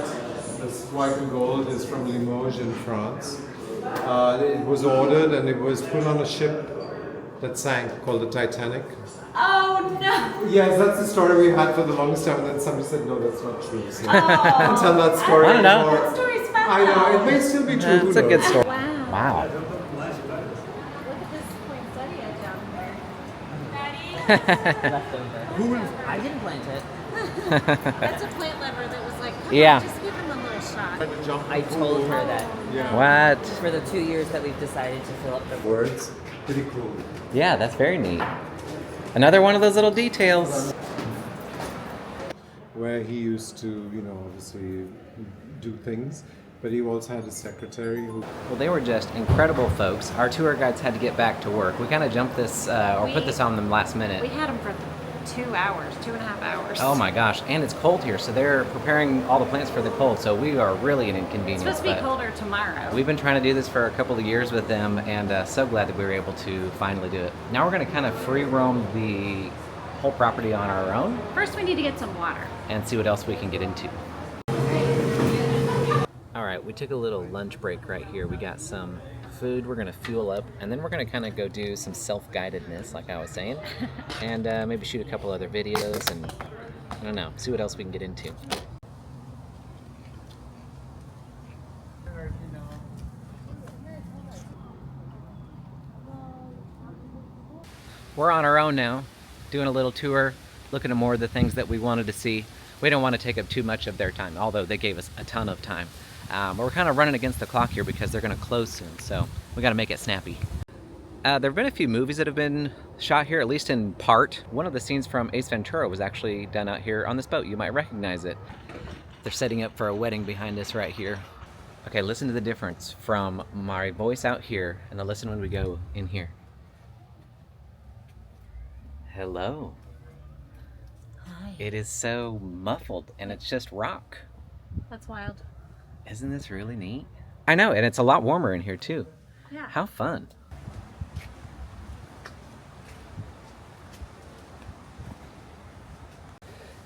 this white and gold, is from Limoges in France. It was ordered and it was put on a ship that sank called the Titanic. Oh no! Yes, that's the story we had for the longest time, and then somebody said, no, that's not true. So I'll tell that story I don't know. anymore. That story's fun. I know, it may still be true. Who It's a good knows? story. Wow. Wow. Look at this poinsettia down here. Leftover. I didn't plant it. That's a plant lover that was like, come Yeah. on, just give him a little shot. I told her that Yeah. What? for the 2 years that we've decided to fill up the Words, pretty cool. Yeah, that's very neat. Another one of those little details. Where he used to, obviously do things, but he also had a secretary who. Well, they were just incredible folks. Our tour guides had to get back to work. We kind of jumped this, or put this on them last minute. We had them for 2 hours, 2.5 hours. Oh my gosh, and it's cold here, so they're preparing all the plants for the cold, so we are really an inconvenience. It's supposed to be but colder tomorrow. We've been trying to do this for a couple of years with them, and so glad that we were able to finally do it. Now we're going to kind of free roam the whole property on our own First, we need to get some water. and see what else we can get into. All right, we took a little lunch break right here. We got some food, we're gonna fuel up, and then we're gonna kind of go do some self-guidedness, like I was saying, and maybe shoot a couple other videos, and I don't know, see what else we can get into. We're on our own now, doing a little tour, looking at more of the things that we wanted to see. We don't want to take up too much of their time, although they gave us a ton of time. But we're kind of running against the clock here because they're going to close soon, so we got to make it snappy. There have been a few movies that have been shot here, at least in part. One of the scenes from Ace Ventura was actually done out here on this boat. You might recognize it. They're setting up for a wedding behind us right here. Okay, listen to the difference from my voice out here and then listen when we go in here. Hello. Hi. It is so muffled and it's just rock. That's wild. Isn't this really neat? I know, and it's a lot warmer in here too. Yeah. How fun.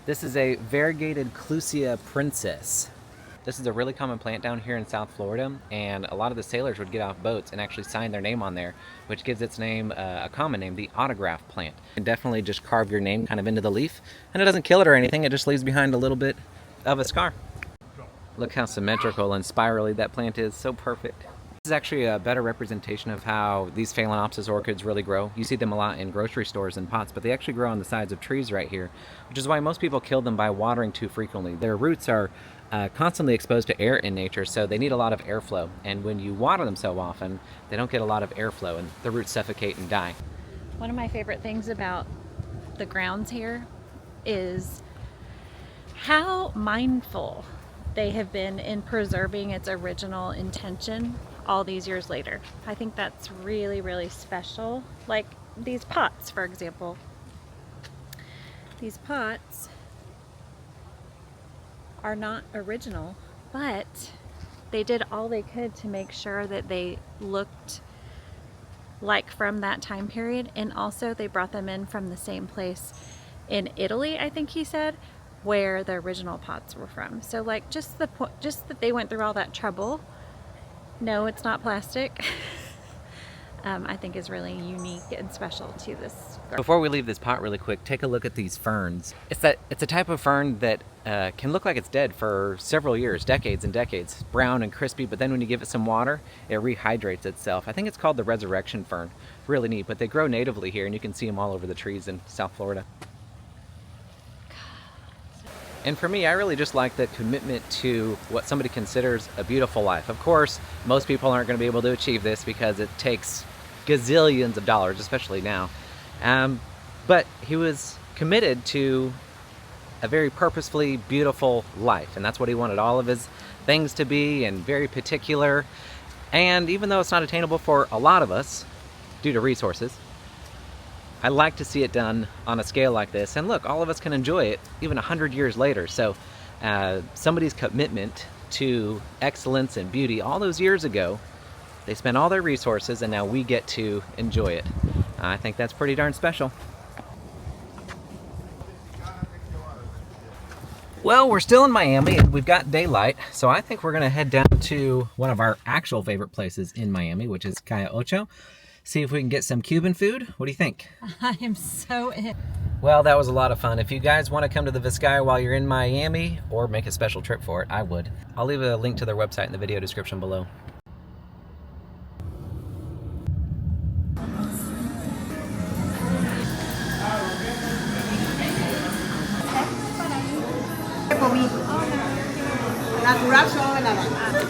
This is a variegated Clusia princess. This is a really common plant down here in South Florida, and a lot of the sailors would get off boats and actually sign their name on there, which gives its name a common name, the autograph plant. You can definitely just carve your name kind of into the leaf, and it doesn't kill it or anything, it just leaves behind a little bit of a scar. Look how symmetrical and spirally that plant is, so perfect. This is actually a better representation of how these Phalaenopsis orchids really grow. You see them a lot in grocery stores in pots, but they actually grow on the sides of trees right here, which is why most people kill them by watering too frequently. Their roots are constantly exposed to air in nature, so they need a lot of airflow. And when you water them so often, they don't get a lot of airflow and the roots suffocate and die. One of my favorite things about the grounds here is how mindful they have been in preserving its original intention all these years later. I think that's really, really special. Like these pots, for example. These pots are not original, but they did all they could to make sure that they looked like from that time period. And also they brought them in from the same place in Italy, I think he said, where the original pots were from. So like just that they went through all that trouble. No, it's not plastic. I think is really unique and special to this garden. Before we leave this pot really quick, take a look at these ferns. It's a type of fern that can look like it's dead for several years, decades and decades. Brown and crispy, but then when you give it some water, it rehydrates itself. I think it's called the resurrection fern. Really neat, but they grow natively here and you can see them all over the trees in South Florida. And for me, I really just like the commitment to what somebody considers a beautiful life. Of course, most people aren't going to be able to achieve this because it takes gazillions of dollars, especially now. But he was committed to a very purposefully beautiful life, and that's what he wanted all of his things to be, and very particular. And even though it's not attainable for a lot of us due to resources, I like to see it done on a scale like this. And look, all of us can enjoy it even 100 years later. So somebody's commitment to excellence and beauty all those years ago, they spent all their resources and now we get to enjoy it. I think that's pretty darn special. Well, we're still in Miami and we've got daylight, so I think we're gonna head down to one of our actual favorite places in Miami, which is Calle Ocho. See if we can get some Cuban food. What do you think? I am so in. Well, that was a lot of fun. If you guys want to come to the Vizcaya while you're in Miami or make a special trip for it, I would. I'll leave a link to their website in the video description below.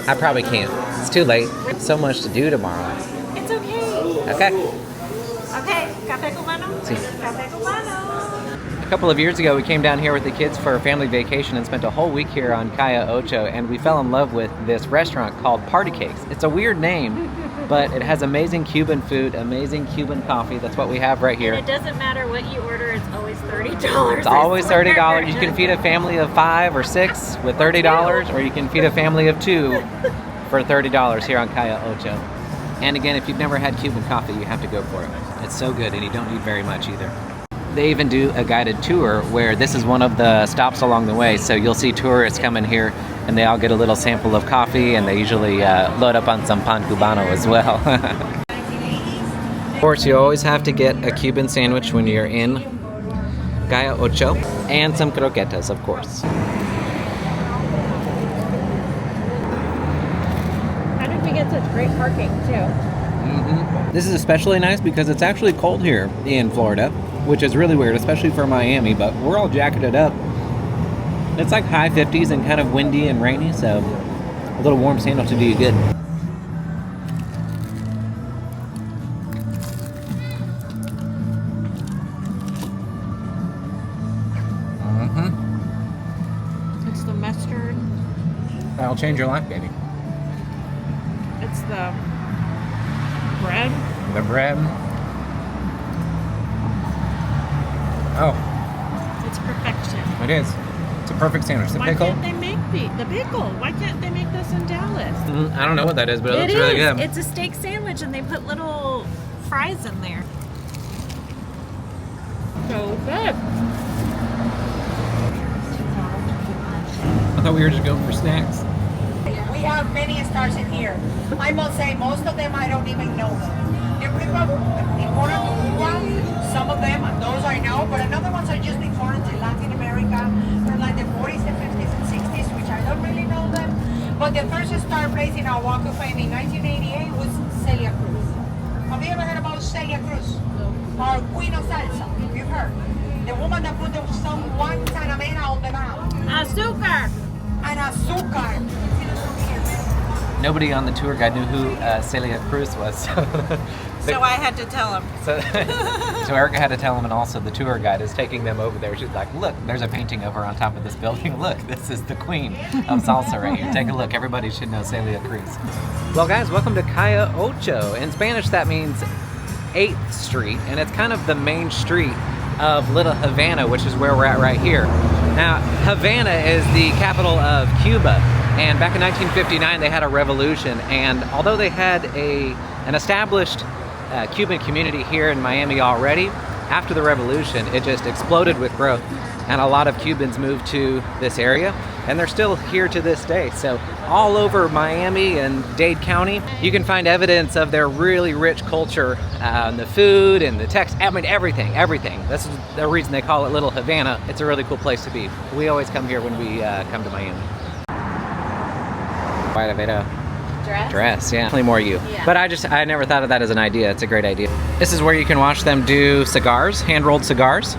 I probably can't. It's too late. So much to do tomorrow. It's okay. Okay. Okay, café cubano. Sí. Café cubano. A couple of years ago, we came down here with the kids for a family vacation and spent a whole week here on Calle Ocho, and we fell in love with this restaurant called Party Cakes. It's a weird name, but it has amazing Cuban food, amazing Cuban coffee. That's what we have right here. And it doesn't matter what you order, it's always $30. It's always $30. You can feed a family of 5 or 6 with $30, or you can feed a family of 2 for $30 here on Calle Ocho. And again, if you've never had Cuban coffee, you have to go for it. It's so good, and you don't need very much either. They even do a guided tour where this is one of the stops along the way. So you'll see tourists come in here, and they all get a little sample of coffee, and they usually load up on some pan cubano as well. Of course, you always have to get a Cuban sandwich when you're in Calle Ocho, and some croquetas, of course. How did we get such great parking, too? This is especially nice because it's actually cold here in Florida, which is really weird, especially for Miami, but we're all jacketed up. It's like high 50s and kind of windy and rainy, so a little warm sandwich to do you good. It's the mustard. That'll change your life, baby. It's the bread. The bread. Oh. It's perfection. It is. It's a perfect sandwich. The Why pickle. can't they make the pickle? Why can't they make this in Dallas? I don't know what that is, but it looks really good. It's a steak sandwich and they put little fries in there. So good. I thought we were just going for snacks. We have many stars in here. I must say, most of them I don't even know them. The people important to Cuba, some of them, those I know, but another ones are just important to Latin America. They're like the 40s, the 50s, and 60s, which I don't really know them. But the first star place in our Walk of Fame in 1988 was Celia Cruz. Have you ever heard about Celia Cruz? Or Queen of Salsa, if you've heard. The woman that put the song Guantanamera on the map. Azúcar! And azúcar. Nobody on the tour guide knew who Celia Cruz was. So I had to tell him. So Erika had to tell him, and also the tour guide is taking them over there. She's like, look, there's a painting over on top of this building. Look, this is the queen of salsa right here. Take a look. Everybody should know Celia Cruz. Well, guys, welcome to Calle Ocho. In Spanish, that means 8th Street, and it's kind of the main street of Little Havana, which is where we're at right here. Now, Havana is the capital of Cuba, and back in 1959 they had a revolution, and although they had an established Cuban community here in Miami already, after the revolution it just exploded with growth, and a lot of Cubans moved to this area, and they're still here to this day. So all over Miami and Dade County you can find evidence of their really rich culture, the food and the text, I mean everything. That's the reason they call it Little Havana. It's a really cool place to be. We always come here when we come to Miami. Quite a bit of dress, yeah. Definitely more you. Yeah. But I never thought of that as an idea. It's a great idea. This is where you can watch them do cigars, hand-rolled cigars.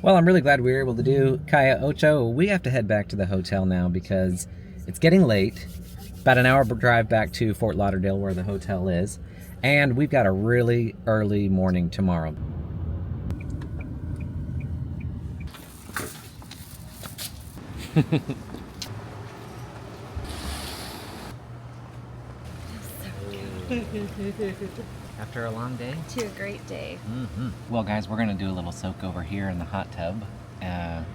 Well, I'm really glad we were able to do Calle Ocho. We have to head back to the hotel now because it's getting late. About an hour drive back to Fort Lauderdale where the hotel is. And we've got a really early morning tomorrow. After a long day? To a great day. Well, guys, we're gonna do a little soak over here in the hot tub.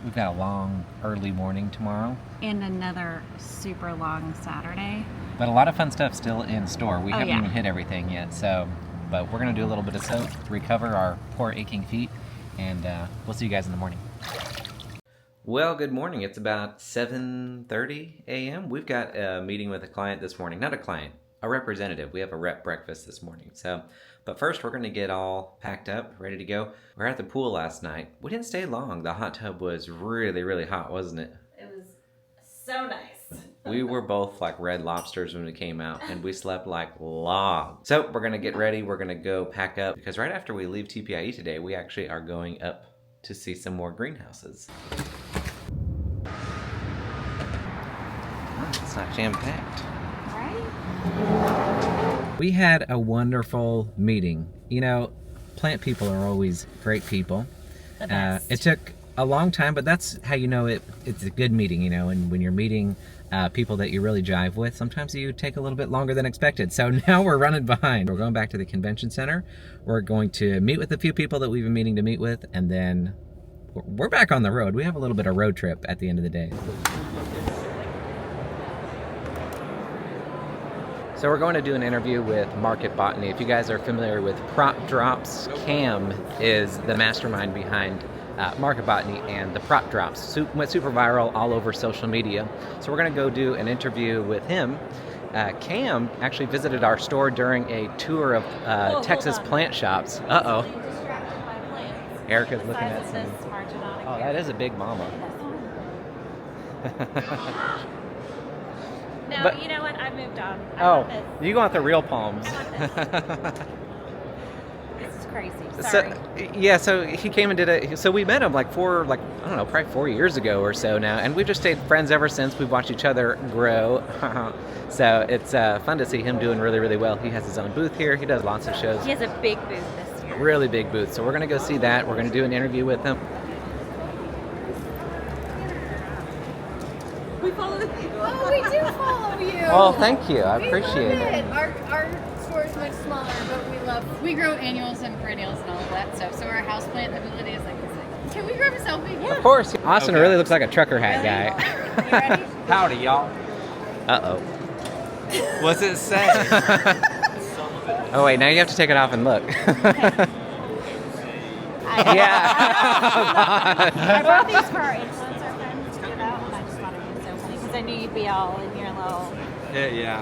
We've got a long, early morning tomorrow. And another super long Saturday. But a lot of fun stuff still in store. We haven't yeah. even hit everything yet, but we're gonna do a little bit of soak, recover our poor aching feet, and we'll see you guys in the morning. Well, good morning. It's about 7:30 a.m. We've got a meeting with a client this morning. Not a client, a representative. We have a rep breakfast this morning. But first we're gonna get all packed up, ready to go. We were at the pool last night. We didn't stay long. The hot tub was really, really hot, wasn't it? It was so nice. We were both like red lobsters when we came out, and we slept like logs. So we're gonna get ready. We're gonna go pack up because right after we leave TPIE today, we actually are going up to see some more greenhouses. Oh, it's not jam-packed. Right? We had a wonderful meeting. You know, plant people are always great people. The best. It took a long time, but that's how you know it's a good meeting, you know, and when you're meeting people that you really jive with, sometimes you take a little bit longer than expected. So now we're running behind. We're going back to the convention center. We're going to meet with a few people that we've been meaning to meet with, and then we're back on the road. We have a little bit of road trip at the end of the day. So we're going to do an interview with Market Botany. If you guys are familiar with Prop Drops, Cam is the mastermind behind Market Botany, and the Prop Drops went super viral all over social media. So we're going to go do an interview with him. Cam actually visited our store during a tour of Texas plant shops. Uh-oh. Erika's looking at some. Oh, that is a big mama. No, but, you know what? I moved on. I want this. You want the real palms. This is crazy. Sorry. So he came and did it. So we met him I don't know, probably 4 years ago or so now, and we've just stayed friends ever since. We've watched each other grow. So it's fun to see him doing really, really well. He has his own booth here. He does lots of shows. He has a big booth this year. Really big booth. So we're gonna go see that. We're gonna do an interview with him. We follow the people. Oh, we do follow you. Well, thank you. I appreciate it. Our store is much smaller, but we grow annuals and perennials and all of that stuff. So our houseplant ability is like this. Can we grab a selfie? Yeah. Of course. Austin really looks like a trucker hat guy. You ready? Howdy, y'all. Uh-oh. What's it say? Oh wait, now you have to take it off and look. Yeah. I brought these for our influencer friends, you know, and I just thought it was so funny because I knew you'd be all in your little...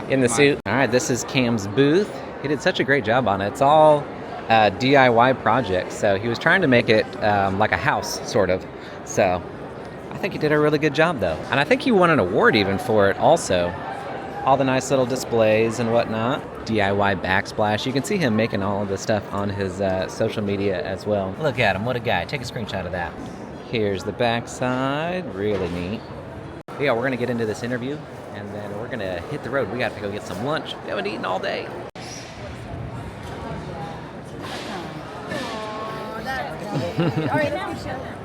In the suit. All right, this is Cam's booth. He did such a great job on it. It's all DIY project. So he was trying to make it like a house, sort of. So I think he did a really good job, though. And I think he won an award even for it also. All the nice little displays and whatnot. DIY backsplash. You can see him making all of this stuff on his social media as well. Look at him, what a guy. Take a screenshot of that. Here's the backside, really neat. Yeah, we're gonna get into this interview and then we're gonna hit the road. We got to go get some lunch. We haven't eaten all day. All right, now show them.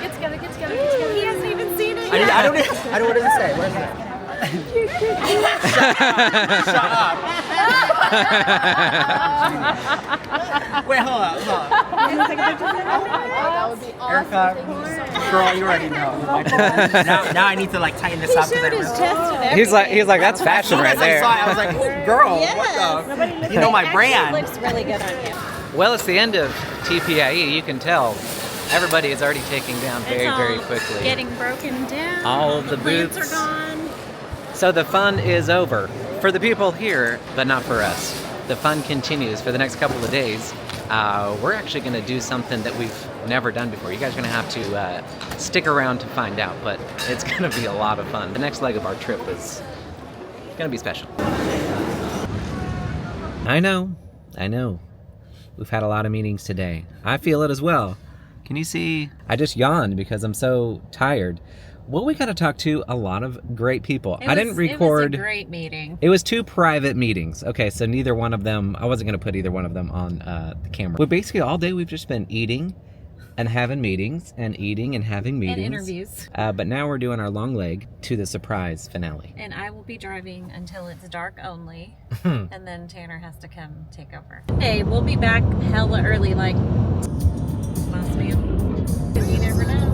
Get together, get together, get together. He hasn't even seen it I yet. don't know what does it say. What is that? Shut up. Wait, hold on. That would be awesome. Erica, girl, you already know. now I need to like tighten this up. He showed his chest and everything. He's like, that's fashion right there. I was like, oh, girl, what the? You know my brand. It looks really good on you. Well, it's the end of TPIE. You can tell everybody is already taking down very quickly. Getting broken down. All of the plants booths are gone. So the fun is over for the people here, but not for us. The fun continues for the next couple of days. We're actually going to do something that we've never done before. You guys are going to have to stick around to find out, but it's going to be a lot of fun. The next leg of our trip is going to be special. I know. We've had a lot of meetings today. I feel it as well. Can you see? I just yawned because I'm so tired. Well, we got to talk to a lot of great people. I didn't record. It was a great meeting. It was 2 private meetings. Okay, so neither one of them, I wasn't going to put either one of them on the camera. But basically all day we've just been eating and having meetings and eating and having meetings. And interviews. But now we're doing our long leg to the surprise finale. And I will be driving until it's dark only. And then Tanner has to come take over. Hey, we'll be back hella early, like boss man. You never know.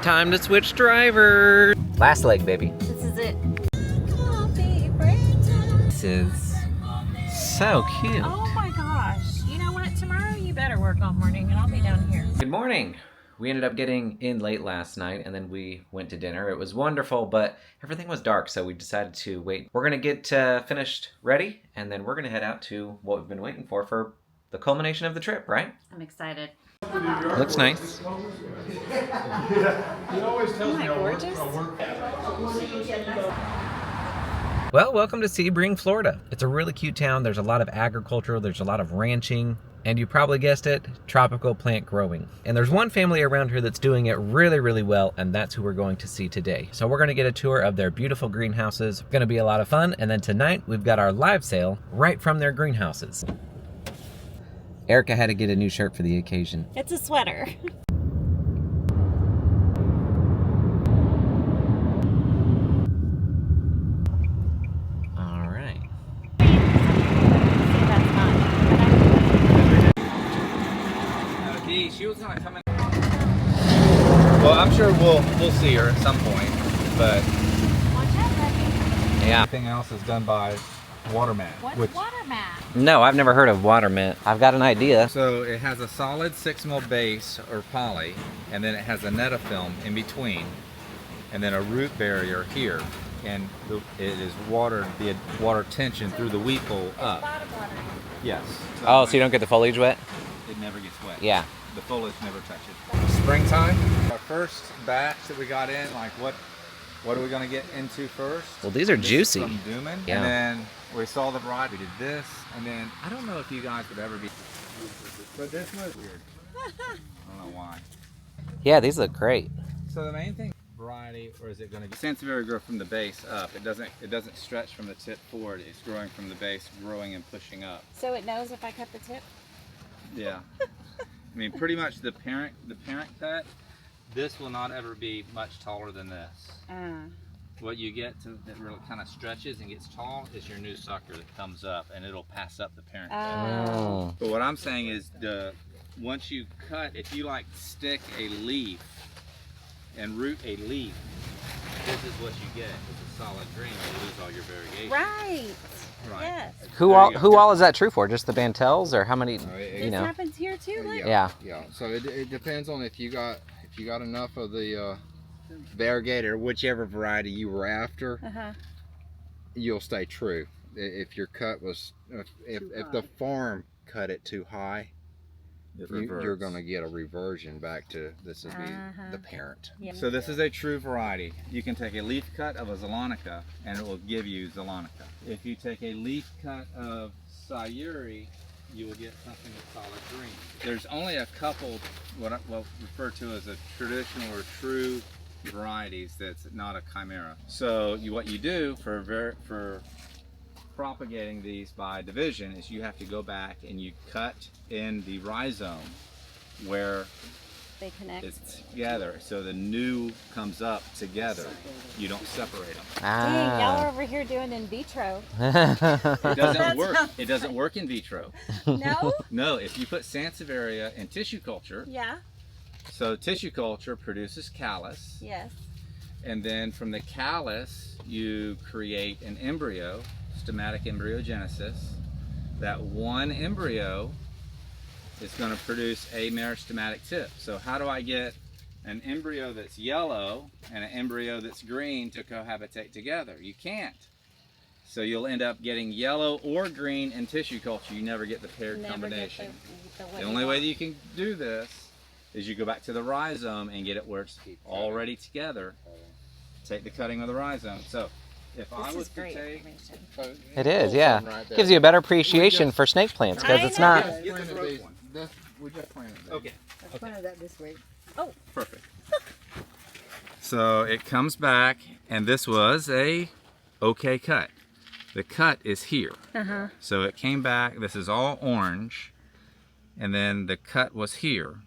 Time to switch driver. Last leg, baby. This is it. Coffee break time. This is so cute. Oh my gosh. You know what? Tomorrow you better work all morning and I'll be down here. Good morning. We ended up getting in late last night and then we went to dinner. It was wonderful, but everything was dark, so we decided to wait. We're gonna get finished ready and then we're gonna head out to what we've been waiting for the culmination of the trip, right? I'm excited. Looks nice. Isn't that gorgeous? Well, welcome to Sebring, Florida. It's a really cute town. There's a lot of agriculture, there's a lot of ranching, and you probably guessed it, tropical plant growing. And there's one family around here that's doing it really well, and that's who we're going to see today. So we're gonna get a tour of their beautiful greenhouses. It's gonna be a lot of fun, and then tonight we've got our live sale right from their greenhouses. Erica had to get a new shirt for the occasion. It's a sweater. All right. She was gonna come in. Well, I'm sure we'll see her at some point, but yeah. Everything else is done by water mat. What's water mat? No, I've never heard of water mint. I've got an idea. So it has a solid 6mm base or poly, and then it has a netafilm in between, and then a root barrier here, and it is watered, the water tension through the weed pole up. Yes. Oh, so you don't get the foliage wet? It never gets wet. Yeah. The foliage never touches. Springtime, our first batch that we got in, like what are we gonna get into first? Well, these are juicy. From Dooman. Yeah. And then we saw the variety. We did this, and then I don't know if you guys would ever be, but this was weird. I don't know why. Yeah, these look great. So the main thing, variety, or is it gonna be Sansevieria grow from the base up? It doesn't stretch from the tip forward. It's growing from the base, growing and pushing up. So it knows if I cut the tip? Yeah. I mean, pretty much the parent cut, this will not ever be much taller than this. What you get that really kind of stretches and gets tall is your new sucker that comes up, and it'll pass up the parent cut. But what I'm saying is, once you cut, if you like stick a leaf and root a leaf, this is what you get. It's a solid green. You lose all your variegation. Right. Right. Yes. Who all is that true for? Just the Bantels, or how many? This happens here too. Like? Yeah. So it depends on if you got enough of the variegated or whichever variety you were after. You'll stay true. if your cut was, if the farm cut it too high, you're going to get a reversion back to this is the parent. So this is a true variety. You can take a leaf cut of a Zolonica and it will give you Zolonica. If you take a leaf cut of Sayuri, you will get something with solid green. There's only a couple what refer to as a traditional or true varieties that's not a chimera. So what you do for propagating these by division is you have to go back and you cut in the rhizome where they connect. It's together, so the new comes up together. You don't separate them. Dang, y'all are over here doing in vitro. It doesn't work. It doesn't work in vitro. No? No, if you put Sansevieria in tissue culture. Yeah. So tissue culture produces callus. Yes. And then from the callus, you create an embryo, stomatic embryogenesis. That one embryo is going to produce a meristematic tip. So how do I get an embryo that's yellow and an embryo that's green to cohabitate together? You can't. So you'll end up getting yellow or green in tissue culture. You never get the paired combination. The only way that you can do this is you go back to the rhizome and get it where it's already together. Take the cutting of the rhizome. So if I was to take... It is, yeah. Gives you a better appreciation for snake plants because it's not... We just planted that. Okay. I planted that this week. Oh. Perfect. So it comes back, and this was a okay cut. The cut is here. So it came back, this is all orange, and then the cut was here.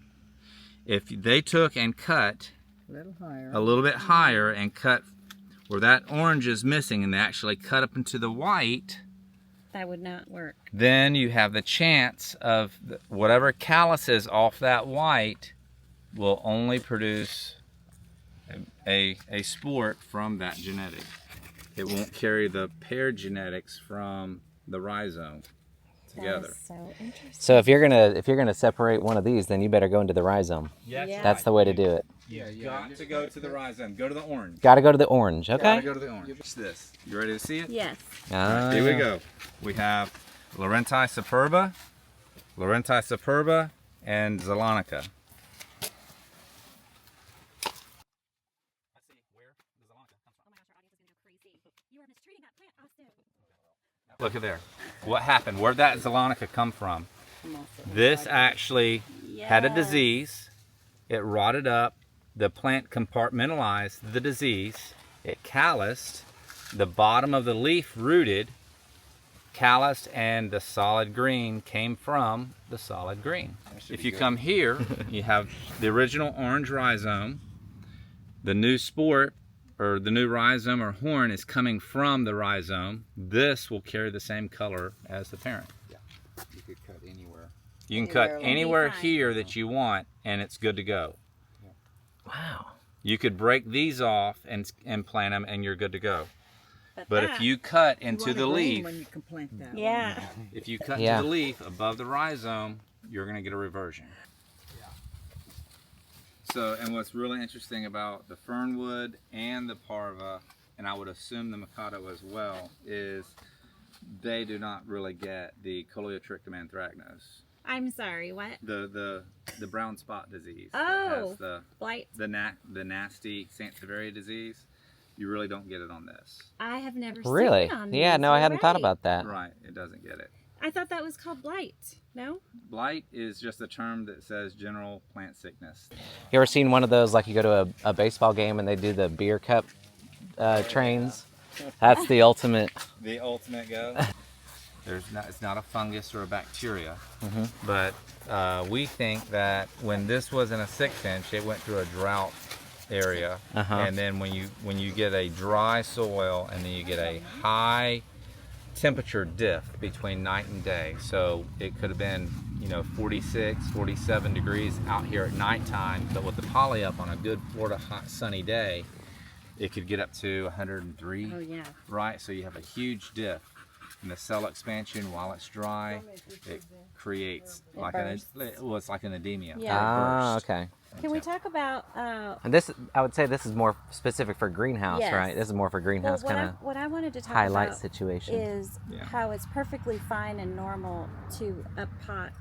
If they took and cut a little bit higher and cut where that orange is missing and they actually cut up into the white, that would not work. then you have the chance of whatever callus is off that white will only produce a sport from that genetic. It won't carry the paired genetics from the rhizome together. So interesting. So if you're gonna separate one of these, then you better go into the rhizome. Yes. That's the way to do it. You got to go to the rhizome. Go to the orange. Got to go to the orange. Okay. Got to go to the orange. Watch this. You ready to see it? Yes. Right, here we go. We have Laurenti superba, and Zolonica. Look at there. What happened? Where'd that Zolonica come from? This actually had a disease. It rotted up. The plant compartmentalized the disease. It calloused. The bottom of the leaf rooted, calloused, and the solid green came from the solid green. If you come here, you have the original orange rhizome. The new sport, or the new rhizome or horn, is coming from the rhizome. This will carry the same color as the parent. Yeah, you could cut anywhere. You can cut anywhere here that you want, and it's good to go. Wow. You could break these off and plant them, and you're good to go. But if you cut into the leaf, when you can plant that yeah. If you cut into the leaf above the rhizome, you're going to get a reversion. So, and what's really interesting about the fernwood and the parva, and I would assume the mikado as well, is they do not really get the Coleotrichum anthracnose. I'm sorry, what? The brown spot disease. Oh, the blight. The nasty Sansevieria disease. You really don't get it on this. I have never really? seen it on Yeah, these. no, I hadn't thought about that. Right, it doesn't get it. I thought that was called blight. No? Blight is just a term that says general plant sickness. You ever seen one of those, like you go to a baseball game and they do the beer cup trains? That's the ultimate. The ultimate go. It's not a fungus or a bacteria, but we think that when this was in a 6-inch, it went through a drought area, and then when you get a dry soil and then you get a high temperature diff between night and day, so it could have been 46, 47 degrees out here at nighttime, but with the poly up on a good Florida hot sunny day, it could get up to 103. Oh yeah. Right, so you have a huge diff. And the cell expansion, while it's dry, it creates it's like an edema. Yeah. Okay. Can we talk about? And this, I would say, this is more specific for greenhouse, Yes. right? This is more for greenhouse kind of What I wanted to talk highlight about situation. is how it's perfectly fine and normal to up pot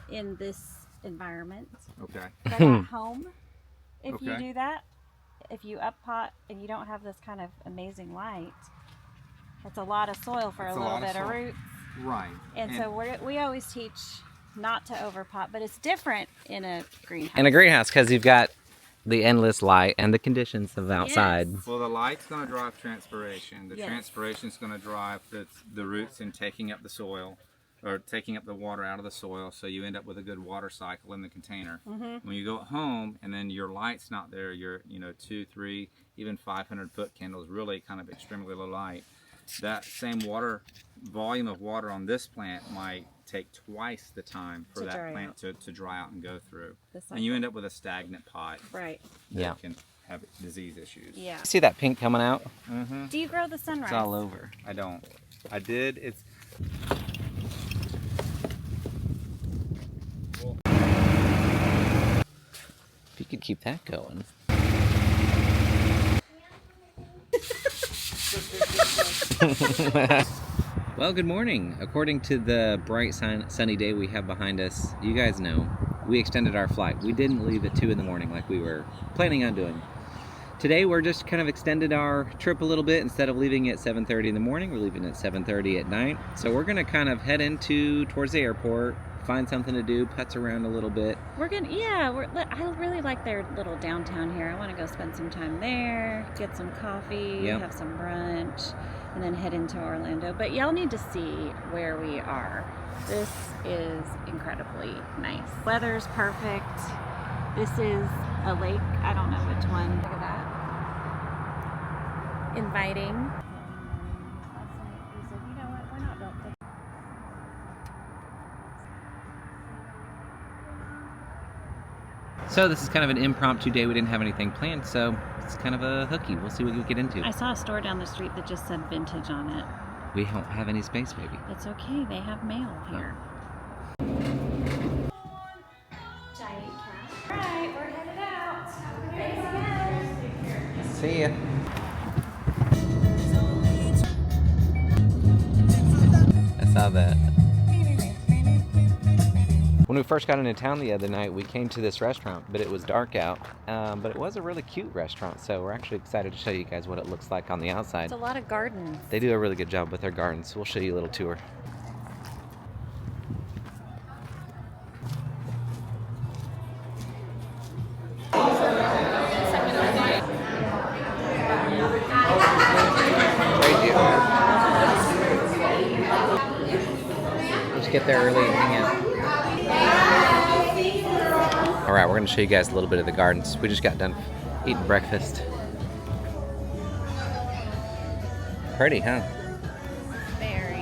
in this environment. Okay. But at home, if you Okay. do that, if you up pot and you don't have this kind of amazing light, it's a lot of soil for a little bit of roots. Right. And so we always teach not to overpot, but it's different in a greenhouse. In a greenhouse, because you've got the endless light and the conditions of outside. Yes. Well, the light's going to drive transpiration. The Yes. transpiration's going to drive the roots in taking up the soil, or taking up the water out of the soil, so you end up with a good water cycle in the container. Mm-hmm. When you go at home and then your light's not there, your 2, 3, even 500-foot candles, really kind of extremely low light. That same volume of water on this plant might take twice the time for that plant to dry out and go through. And you end up with a stagnant pot. Right. That can have disease issues. Yeah. See that pink coming out? Mm-hmm. Do you grow the sunrise? It's all over. I don't. I did. It's. If you could keep that going. Well, good morning. According to the bright sunny day we have behind us, you guys know we extended our flight. We didn't leave at 2 in the morning like we were planning on doing. Today we're just kind of extended our trip a little bit. Instead of leaving at 7:30 in the morning, we're leaving at 7:30 at night. So we're gonna kind of head towards the airport, find something to do, putz around a little bit. I really like their little downtown here. I want to go spend some time there, get some coffee, have some brunch, and then head into Orlando. But y'all need to see where we are. This is incredibly nice. Weather's perfect. This is a lake. I don't know which one. Look at that. Inviting. Last night we said, you know what, we're not built for. So this is kind of an impromptu day. We didn't have anything planned, so it's kind of a hooky. We'll see what we get into. I saw a store down the street that just said vintage on it. We don't have any space, baby. It's okay, they have mail here. Giant cat. Alright, we're headed out. Thanks again. See ya. I saw that. When we first got into town the other night, we came to this restaurant, but it was dark out. But it was a really cute restaurant, so we're actually excited to show you guys what it looks like on the outside. It's a lot of gardens. They do a really good job with their gardens. We'll show you a little tour. Let's get there early and hang out. Alright, we're going to show you guys a little bit of the gardens. We just got done eating breakfast. Pretty, huh? Very.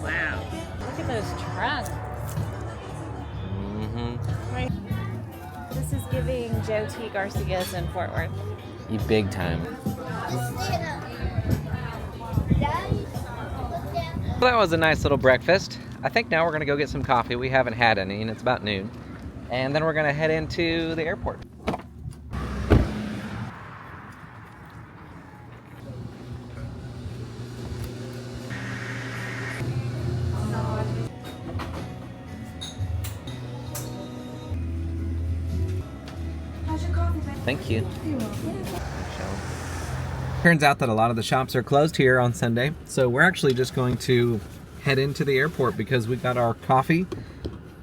Wow. Look at those trucks. Mm-hmm. Right. This is giving Joe T. Garcia's in Fort Worth. You big time. Well, that was a nice little breakfast. I think now we're going to go get some coffee. We haven't had any, and it's about noon. And then we're going to head into the airport. How's your coffee, babe? Thank you. Turns out that a lot of the shops are closed here on Sunday, so we're actually just going to head into the airport because we got our coffee.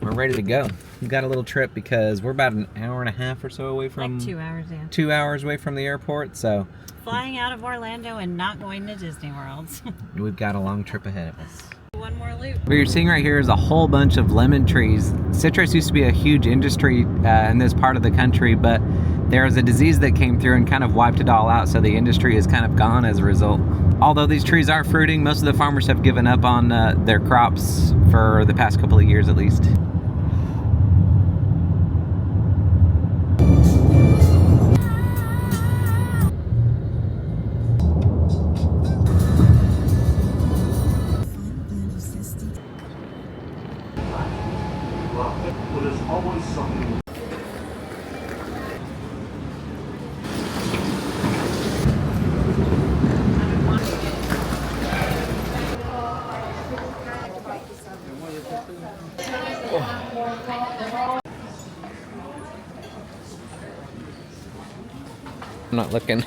We're ready to go. We got a little trip because we're about an hour and a half or so away from... Like 2 hours, yeah. 2 hours away from the airport, so... Flying out of Orlando and not going to Disney World. We've got a long trip ahead of us. One more loop. What you're seeing right here is a whole bunch of lemon trees. Citrus used to be a huge industry in this part of the country, but there was a disease that came through and kind of wiped it all out, so the industry is kind of gone as a result. Although these trees are fruiting, most of the farmers have given up on their crops for the past couple of years at least. I'm not looking.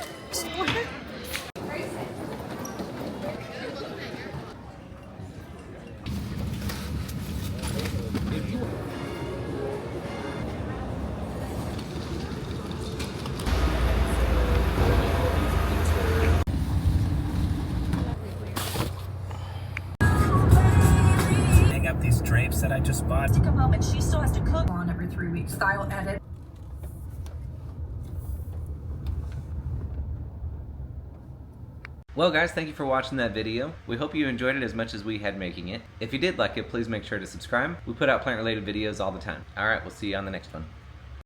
Up these drapes that I just bought. Take a moment. She still has to cook on every 3 weeks. Style edit. Well guys, thank you for watching that video. We hope you enjoyed it as much as we had making it. If you did like it, please make sure to subscribe. We put out plant related videos all the time. Alright, we'll see you on the next one.